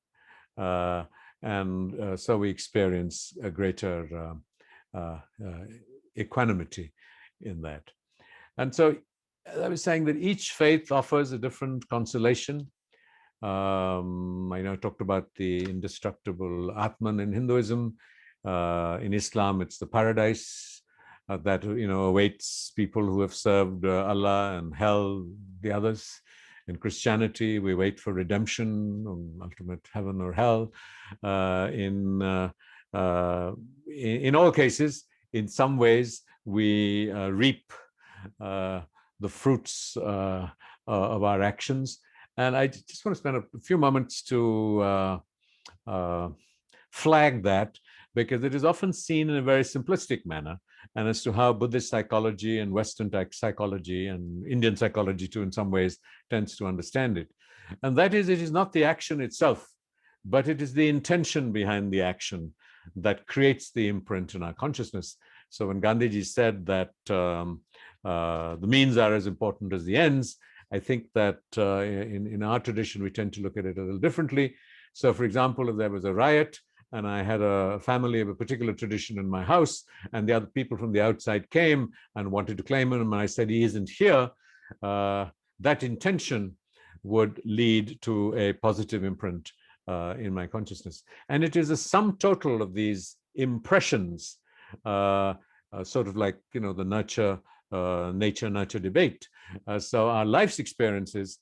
So we experience a greater equanimity in that. And so I was saying that each faith offers a different consolation. I talked about the indestructible Atman in Hinduism. In Islam, it's the paradise that awaits people who have served Allah, and hell, the others. In Christianity, we wait for redemption, ultimate heaven or hell. In all cases, in some ways, we reap the fruits of our actions. And I just want to spend a few moments to flag that, because it is often seen in a very simplistic manner, and as to how Buddhist psychology and Western psychology and Indian psychology too in some ways tends to understand it. And that is, it is not the action itself, but it is the intention behind the action that creates the imprint in our consciousness. So when Gandhiji said that the means are as important as the ends, I think that in our tradition, we tend to look at it a little differently. So for example, if there was a riot and I had a family of a particular tradition in my house, and the other people from the outside came and wanted to claim him, and I said, he isn't here, that intention would lead to a positive imprint in my consciousness. And it is a sum total of these impressions, sort of like, the nature-nurture debate. So our life's experiences,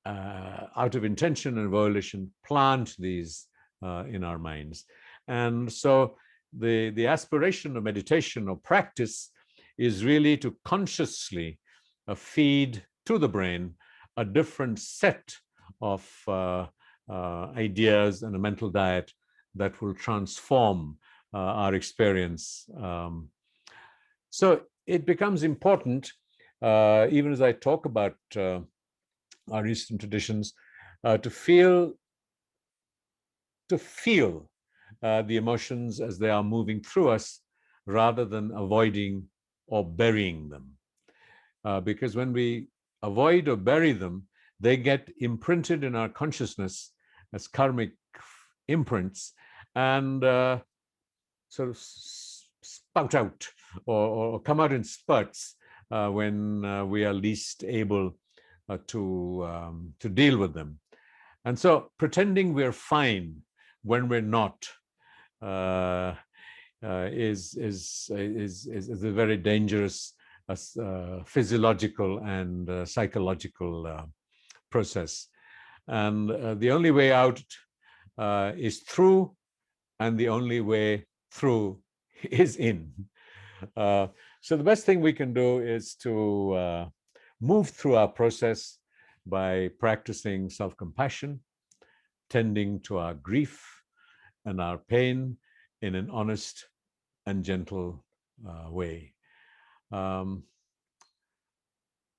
out of intention and volition, plant these in our minds. And so the aspiration of meditation or practice is really to consciously feed to the brain a different set of ideas and a mental diet that will transform our experience. So it becomes important, even as I talk about our Eastern traditions, to feel the emotions as they are moving through us, rather than avoiding or burying them. Because when we avoid or bury them, they get imprinted in our consciousness as karmic imprints, and sort of spout out or come out in spurts when we are least able to deal with them. And so pretending we're fine when we're not is a very dangerous physiological and psychological process. And the only way out is through, and the only way through is in. So the best thing we can do is to move through our process by practicing self-compassion, tending to our grief and our pain in an honest and gentle way.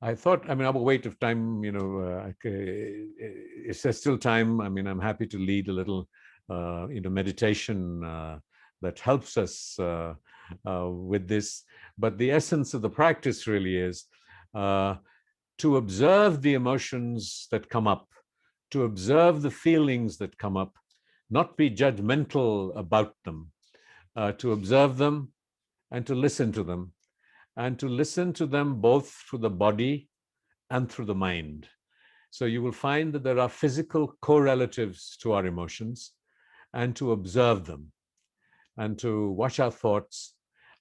I thought, I will wait if time, if there's still time, I'm happy to lead a little, meditation that helps us with this. But the essence of the practice really is to observe the emotions that come up, to observe the feelings that come up, not be judgmental about them, to observe them and to listen to them, and to listen to them both through the body and through the mind. So you will find that there are physical correlatives to our emotions, and to observe them and to watch our thoughts.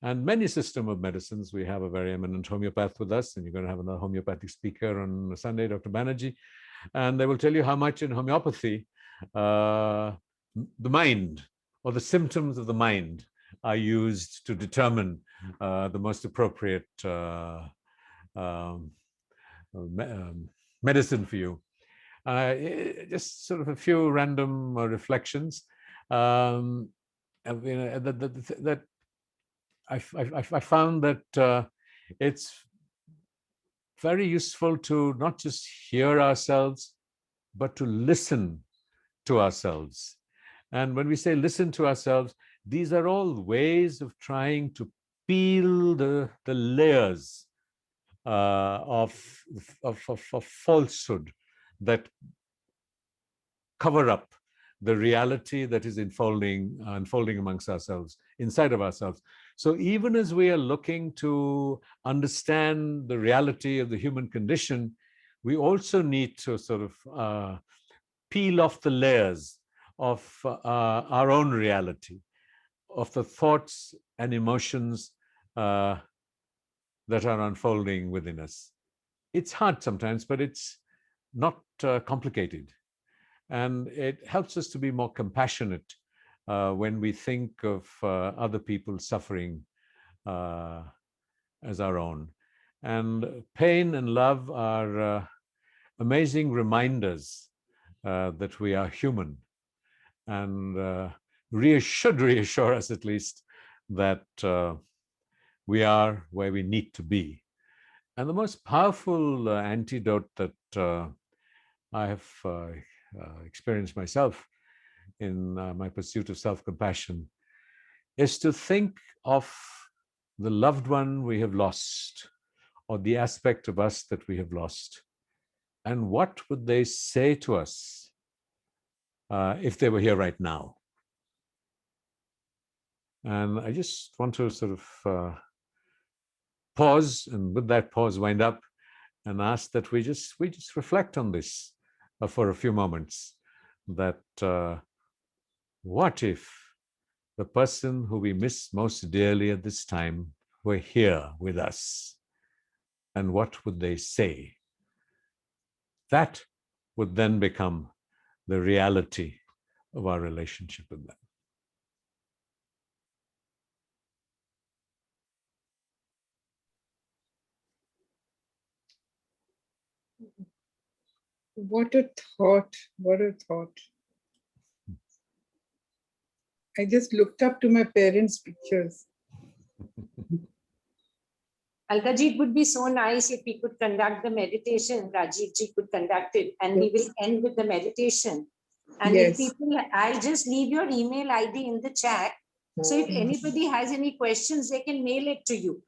And many system of medicines, we have a very eminent homeopath with us, and you're going to have another homeopathic speaker on Sunday, Dr. Banerjee, and they will tell you how much in homeopathy the mind, or the symptoms of the mind, are used to determine the most appropriate medicine for you. Just sort of a few random reflections. That I found that it's very useful to not just hear ourselves, but to listen to ourselves. And when we say listen to ourselves, these are all ways of trying to peel the layers of falsehood that cover up the reality that is unfolding amongst ourselves, inside of ourselves. So even as we are looking to understand the reality of the human condition, we also need to sort of peel off the layers of our own reality, of the thoughts and emotions that are unfolding within us. It's hard sometimes, but it's not complicated. And it helps us to be more compassionate when we think of other people's suffering as our own. And pain and love are amazing reminders that we are human, and should reassure us at least that we are where we need to be. And the most powerful antidote that I have experienced myself in my pursuit of self-compassion is to think of the loved one we have lost, or the aspect of us that we have lost, and what would they say to us if they were here right now. And I just want to sort of pause, and with that pause wind up and ask that we just reflect on this for a few moments, that what if the person who we miss most dearly at this time were here with us, and what would they say? That would then become the reality of our relationship with them. What a thought. What a thought. I just looked up to my parents' pictures. Alka ji, it would be so nice if we could conduct the meditation. Rajiv ji could conduct it, and we will end with the meditation. And if people, I'll just leave your email ID in the chat. So if anybody has any questions, they can mail it to you.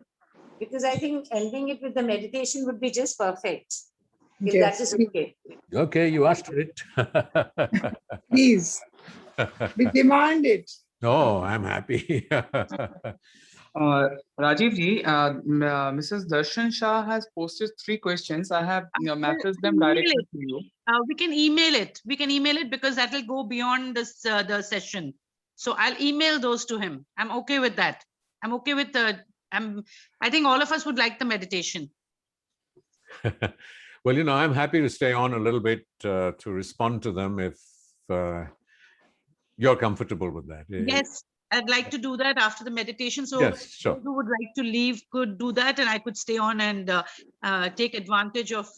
Because I think ending it with the meditation would be just perfect. If that is okay. Okay, you asked for it. Please, we demand it. Oh, I'm happy. Rajiv ji, Mrs. Darshan Shah has posted 3 questions. I have messaged them directly to you. We can email it. We can email it because that will go beyond this the session. So I'll email those to him. I'm okay with that. I'm okay with the. I think all of us would like the meditation. Well, I'm happy to stay on a little bit to respond to them if you're comfortable with that. Yes, I'd like to do that after the meditation. So yes, sure. Those who would like to leave could do that, and I could stay on and take advantage of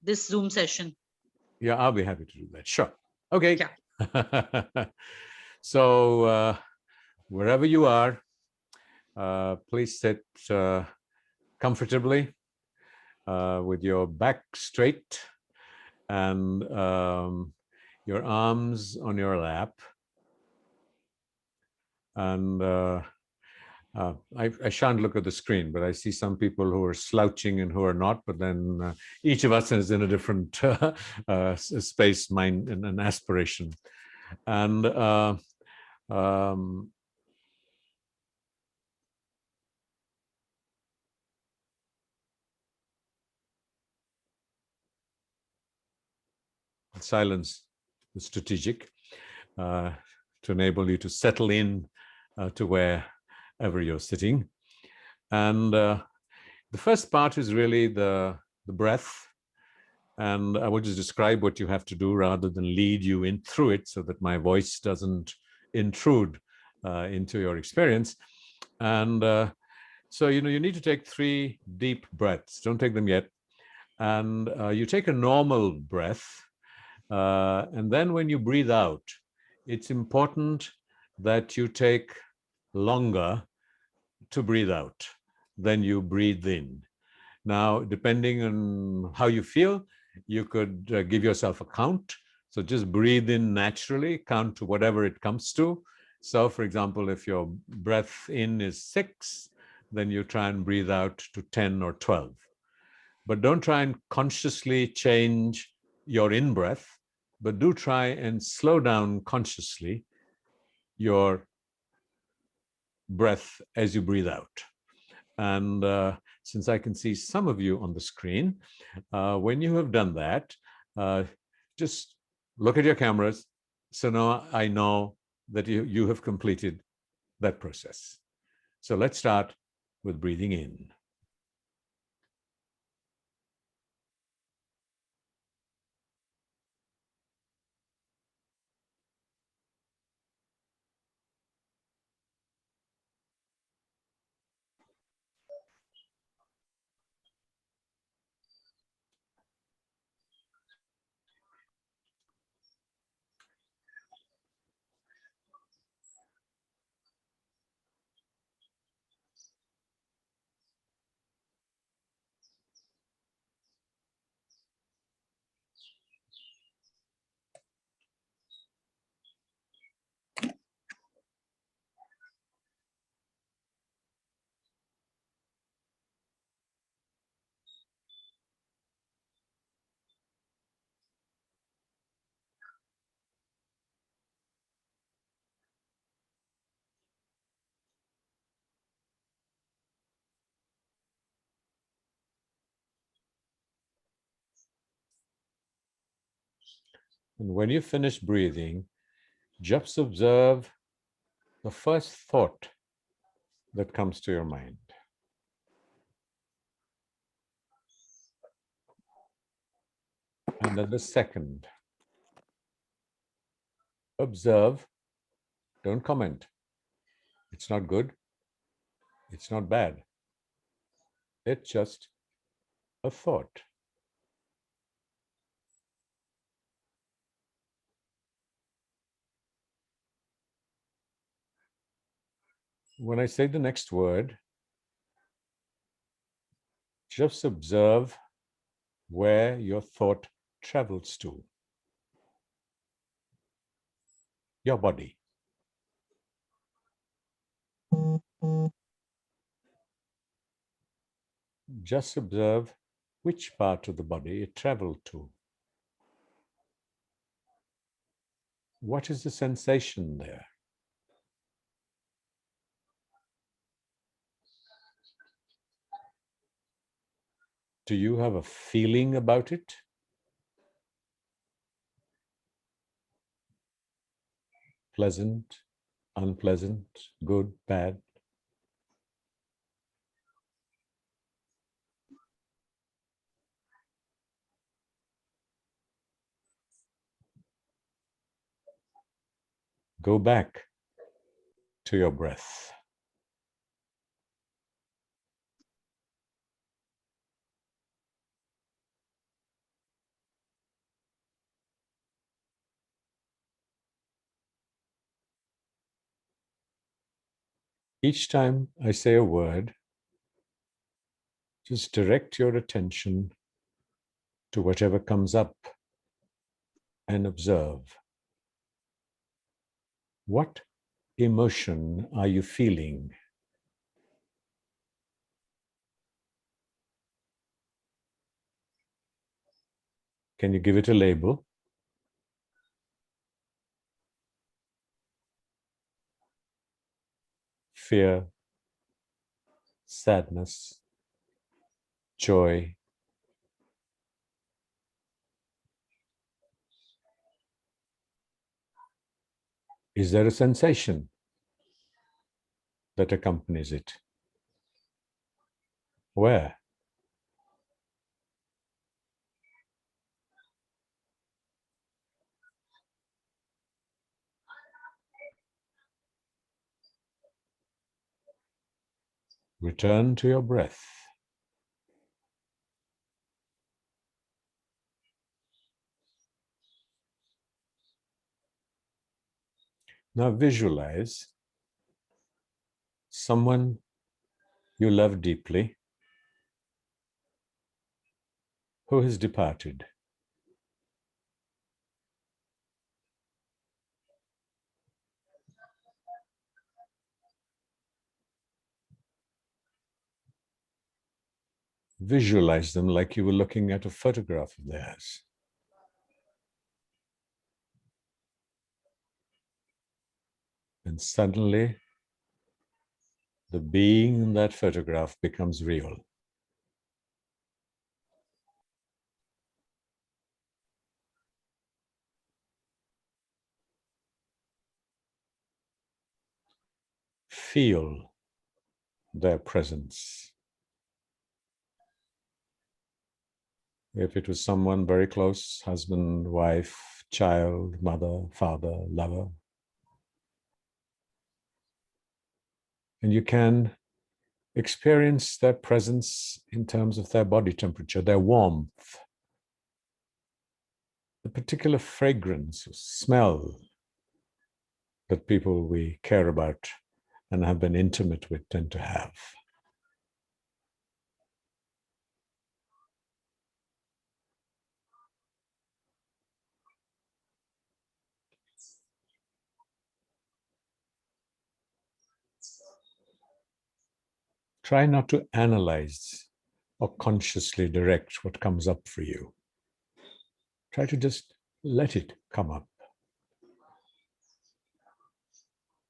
this Zoom session. Yeah, I'll be happy to do that. Sure. Okay. Yeah. So wherever you are, please sit comfortably with your back straight and your arms on your lap. And I shan't look at the screen, but I see some people who are slouching and who are not, but then each of us is in a different space, mind, and aspiration. And silence is strategic to enable you to settle in to wherever you're sitting. And the first part is really the breath. And I will just describe what you have to do rather than lead you in through it, so that my voice doesn't intrude into your experience. And so, you need to take 3 deep breaths. Don't take them yet. And you take a normal breath. And then when you breathe out, it's important that you take longer to breathe out than you breathe in. Now, depending on how you feel, you could give yourself a count. So just breathe in naturally, count to whatever it comes to. So, for example, if your breath in is 6, then you try and breathe out to 10 or 12. But don't try and consciously change your in-breath. but do try and slow down consciously your breath as you breathe out. And since I can see some of you on the screen, when you have done that, just look at your cameras. So now I know that you have completed that process. So let's start with breathing in. And when you finish breathing, just observe the first thought that comes to your mind. And then the second. Observe, don't comment. It's not good. It's not bad. It's just a thought. When I say the next word, just observe where your thought travels to. Your body. Just observe which part of the body it traveled to. What is the sensation there? Do you have a feeling about it? Pleasant, unpleasant, good, bad? Go back to your breath. Each time I say a word, just direct your attention to whatever comes up and observe. What emotion are you feeling? Can you give it a label? Fear, sadness, joy. Is there a sensation that accompanies it? Where? Return to your breath. Now visualize someone you love deeply who has departed. Visualize them like you were looking at a photograph of theirs. And suddenly, the being in that photograph becomes real. Feel their presence. If it was someone very close, husband, wife, child, mother, father, lover. And you can experience their presence in terms of their body temperature, their warmth, the particular fragrance or smell that people we care about and have been intimate with tend to have. Try not to analyze or consciously direct what comes up for you. Try to just let it come up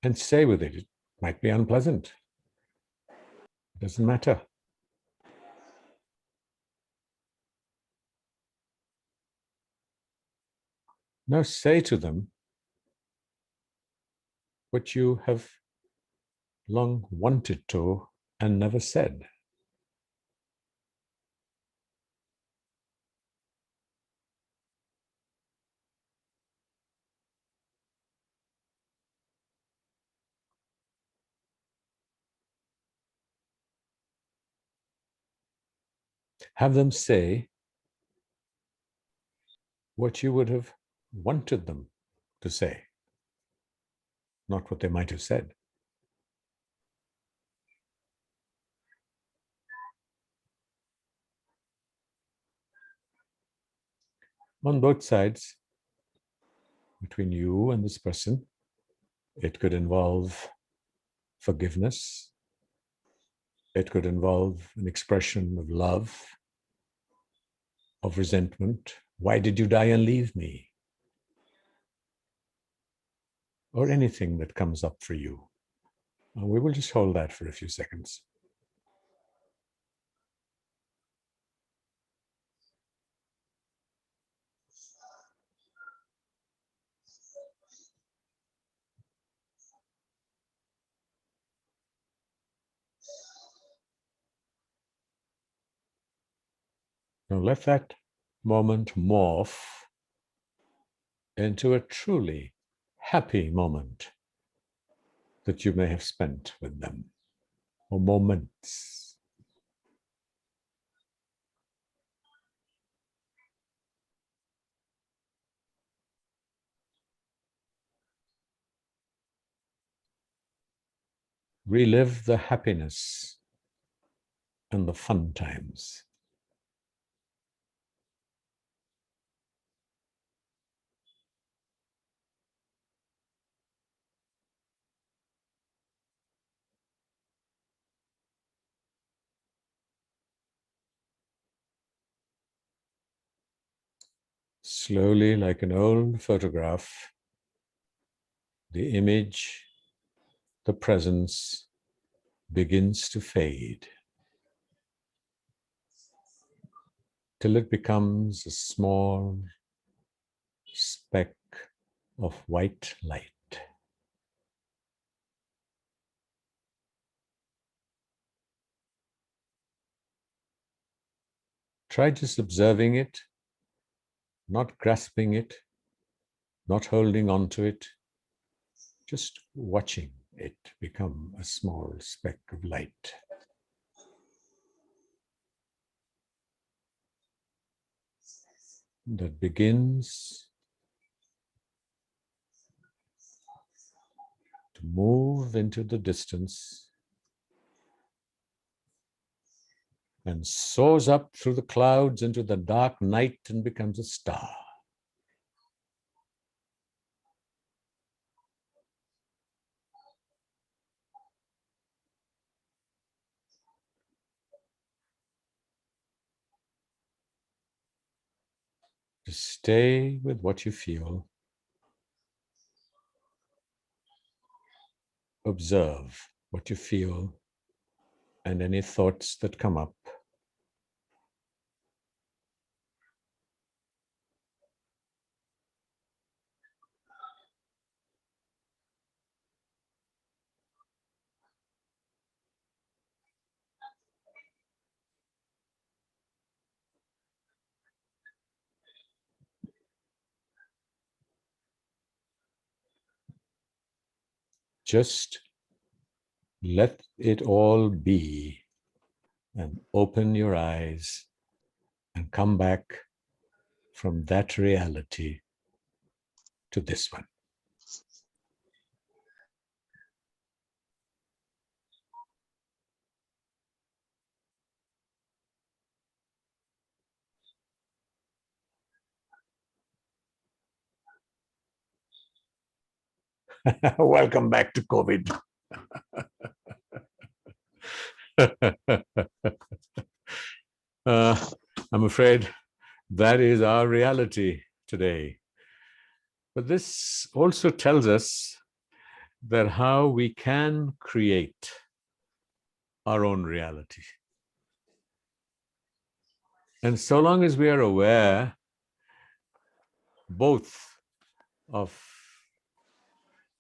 and stay with it. It might be unpleasant. It doesn't matter. Now say to them what you have long wanted to and never said. Have them say what you would have wanted them to say, not what they might have said. On both sides, between you and this person, it could involve forgiveness. It could involve an expression of love, of resentment. Why did you die and leave me? Or anything that comes up for you. And we will just hold that for a few seconds. Now let that moment morph into a truly happy moment that you may have spent with them, or moments. Relive the happiness and the fun times. Slowly, like an old photograph, the image, the presence begins to fade till it becomes a small speck of white light. Try just observing it, not grasping it, not holding on to it, just watching it become a small speck of light. That begins to move into the distance and soars up through the clouds into the dark night and becomes a star. Just stay with what you feel. observe what you feel and any thoughts that come up. Just let it all be and open your eyes and come back from that reality to this one. Welcome back to COVID. I'm afraid that is our reality today. But this also tells us that how we can create our own reality. And so long as we are aware both of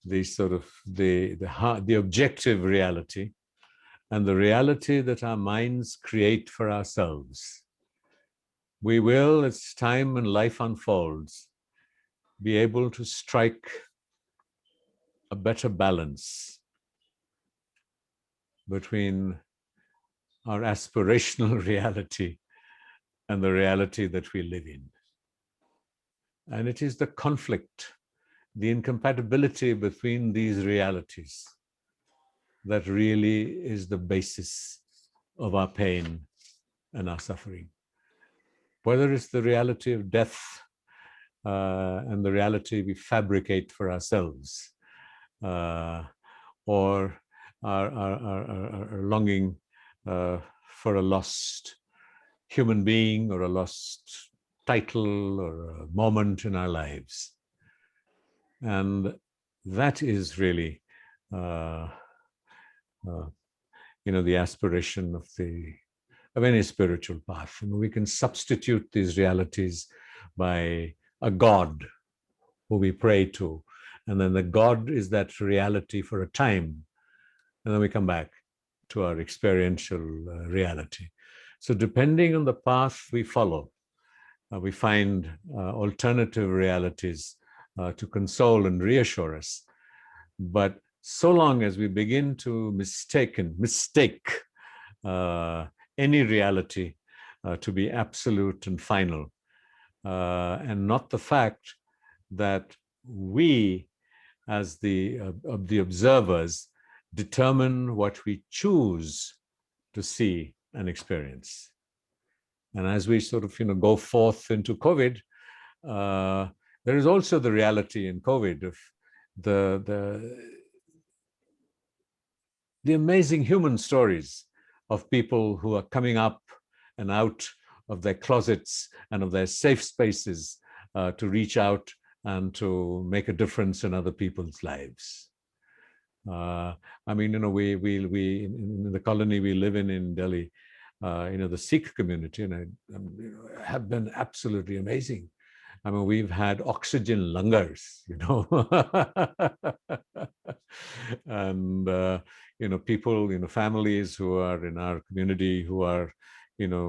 the sort of the objective reality and the reality that our minds create for ourselves, we will, as time and life unfolds, be able to strike a better balance between our aspirational reality and the reality that we live in. And it is the conflict, the incompatibility between these realities that really is the basis of our pain and our suffering. Whether it's the reality of death and the reality we fabricate for ourselves, or our longing for a lost human being or a lost title or a moment in our lives. And that is really the aspiration of any spiritual path. And we can substitute these realities by a God who we pray to. And then the God is that reality for a time. And then we come back to our experiential reality. So depending on the path we follow, we find alternative realities to console and reassure us. But so long as we begin to mistake any reality to be absolute and final, and not the fact that we, as the observers, determine what we choose to see and experience. And as we sort of go forth into COVID, there is also the reality in COVID of the amazing human stories of people who are coming up and out of their closets and of their safe spaces to reach out and to make a difference in other people's lives. I mean, we in the colony we live in Delhi, the Sikh community, and have been absolutely amazing. I mean, we've had oxygen langars, and people, families who are in our community who are,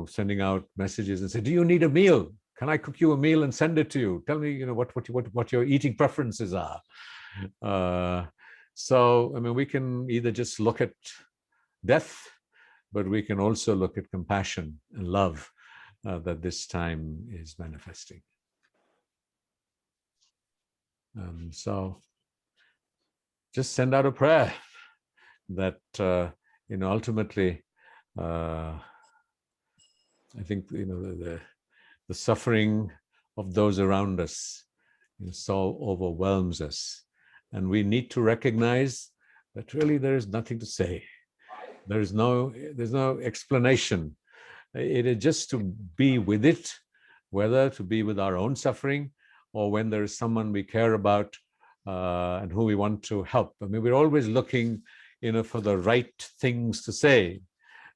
sending out messages and say, "Do you need a meal? Can I cook you a meal and send it to you? Tell me, what your eating preferences are." So, I mean, we can either just look at death, but we can also look at compassion and love that this time is manifesting. So just send out a prayer that, ultimately, I think, the suffering of those around us so overwhelms us. And we need to recognize that really there is nothing to say. There's no explanation. It is just to be with it, whether to be with our own suffering or when there is someone we care about and who we want to help. I mean, we're always looking, for the right things to say.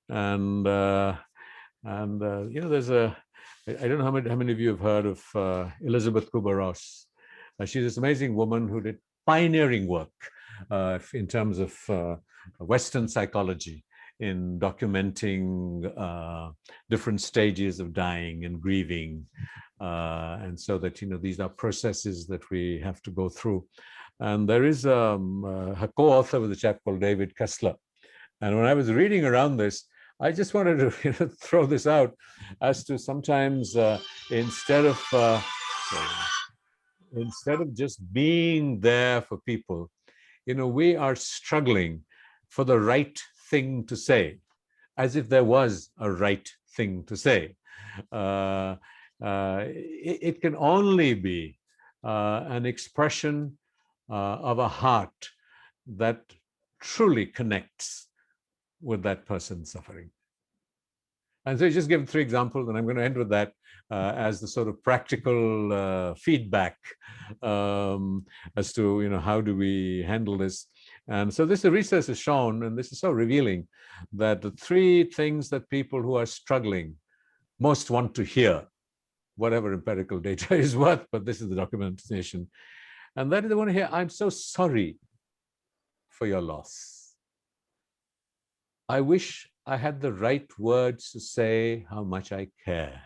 And there's I don't know how many of you have heard of Elizabeth Kubler-Ross. She's this amazing woman who did pioneering work in terms of Western psychology in documenting different stages of dying and grieving. And so that, these are processes that we have to go through. And there is her co-author was a chap called David Kessler. And when I was reading around this, I just wanted to throw this out as to sometimes instead of just being there for people, we are struggling for the right thing to say, as if there was a right thing to say. It can only be an expression of a heart that truly connects with that person suffering. And so you just give 3 examples, and I'm going to end with that as the sort of practical feedback as to, how do we handle this. And so the research has shown, and this is so revealing, that the 3 things that people who are struggling most want to hear, whatever empirical data is worth, but this is the documentation, and that is they want to hear, I'm so sorry for your loss. I wish I had the right words to say how much I care.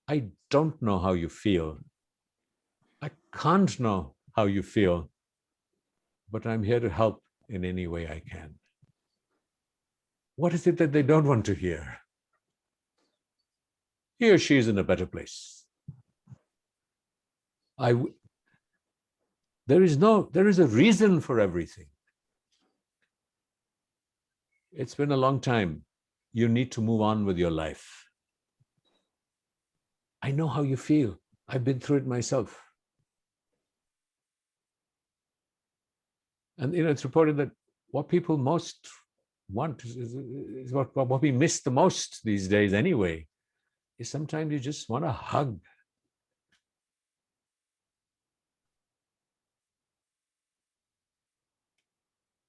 I don't know how you feel. I can't know how you feel, but I'm here to help in any way I can. What is it that they don't want to hear? He or she is in a better place. There is a reason for everything. It's been a long time. You need to move on with your life. I know how you feel. I've been through it myself. And it's reported that what people most want is what we miss the most these days anyway, is sometimes you just want a hug.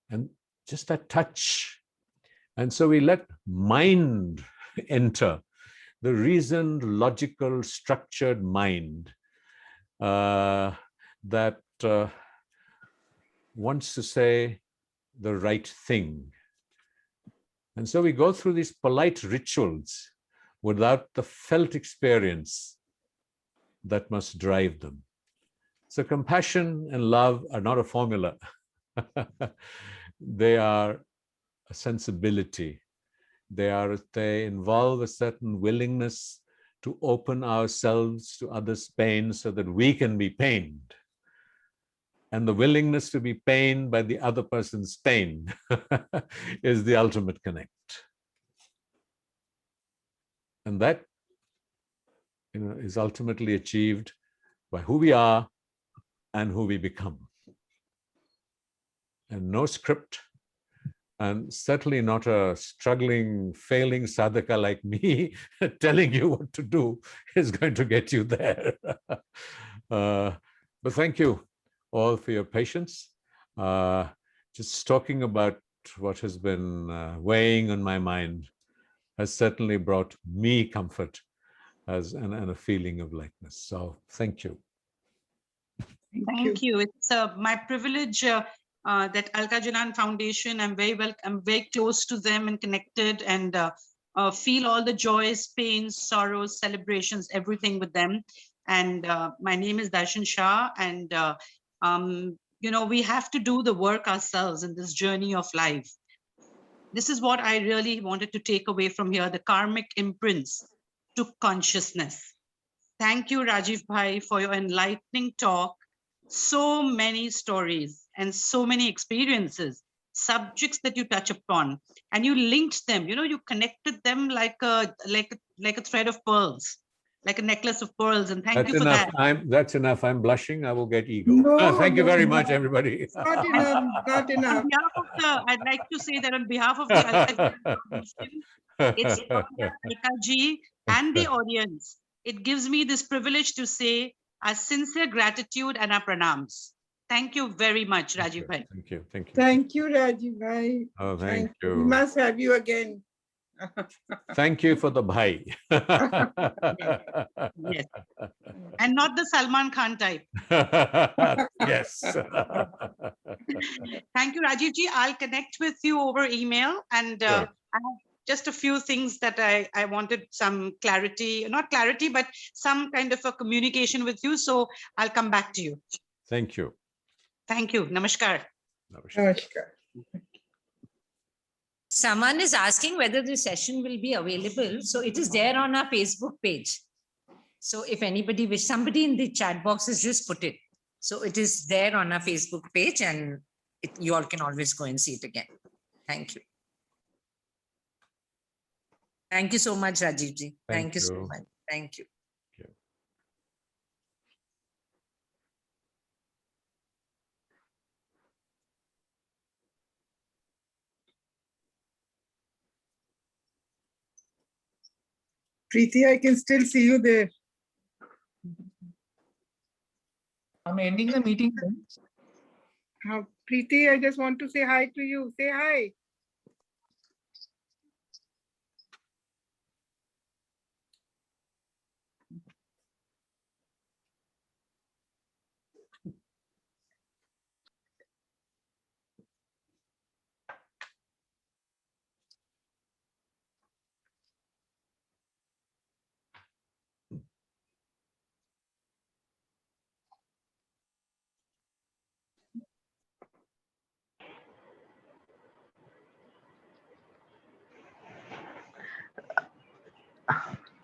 And just that touch. And so we let mind enter, the reasoned, logical, structured mind that wants to say the right thing. And so we go through these polite rituals without the felt experience that must drive them. So compassion and love are not a formula. They are a sensibility. They involve a certain willingness to open ourselves to others' pain so that we can be pained. And the willingness to be pained by the other person's pain is the ultimate connect. And that is ultimately achieved by who we are and who we become. And no script, and certainly not a struggling, failing sadhaka like me telling you what to do is going to get you there. But thank you all for your patience. Just talking about what has been weighing on my mind has certainly brought me comfort and a feeling of lightness. So thank you. Thank you. It's my privilege that Alka Jalan Foundation, I'm very close to them and connected, and feel all the joys, pains, sorrows, celebrations, everything with them. And my name is Darshan Shah, and we have to do the work ourselves in this journey of life. This is what I really wanted to take away from here, the karmic imprints to consciousness. Thank you, Rajiv Bhai, for your enlightening talk. So many stories and so many experiences, subjects that you touch upon, and you linked them, you connected them like a thread of pearls, like a necklace of pearls. And thank you for that. That's enough. I'm blushing. I will get ego. No, thank you very much, everybody. It's not enough. Not enough. I'd like to say that on behalf of the Alka Foundation, it's Alka Ji and the audience. It gives me this privilege to say, our sincere gratitude and our pranams. Thank you very much, Rajiv bhai. Thank you. Thank you. Thank you, Rajiv bhai. Oh, thank We you. must have you again. Thank you for the bhai. Yes. And not the Salman Khan type. Yes. Thank you, Rajiv ji. I'll connect with you over email, and Sure. I have just a few things that I wanted some clarity, not clarity, but some kind of a communication with you. So I'll come back to you. Thank you. Thank you. Namaskar. Namaskar. Someone is asking whether the session will be available. So it is there on our Facebook page. So if anybody wish, somebody in the chat box has just put it. So it is there on our Facebook page, and you all can always go and see it again. Thank you. Thank you so much, Rajiv ji. Thank you so you. much. Thank you. Preeti, I can still see you there. I'm ending the meeting then. Preeti, I just want to say hi to you. Say hi.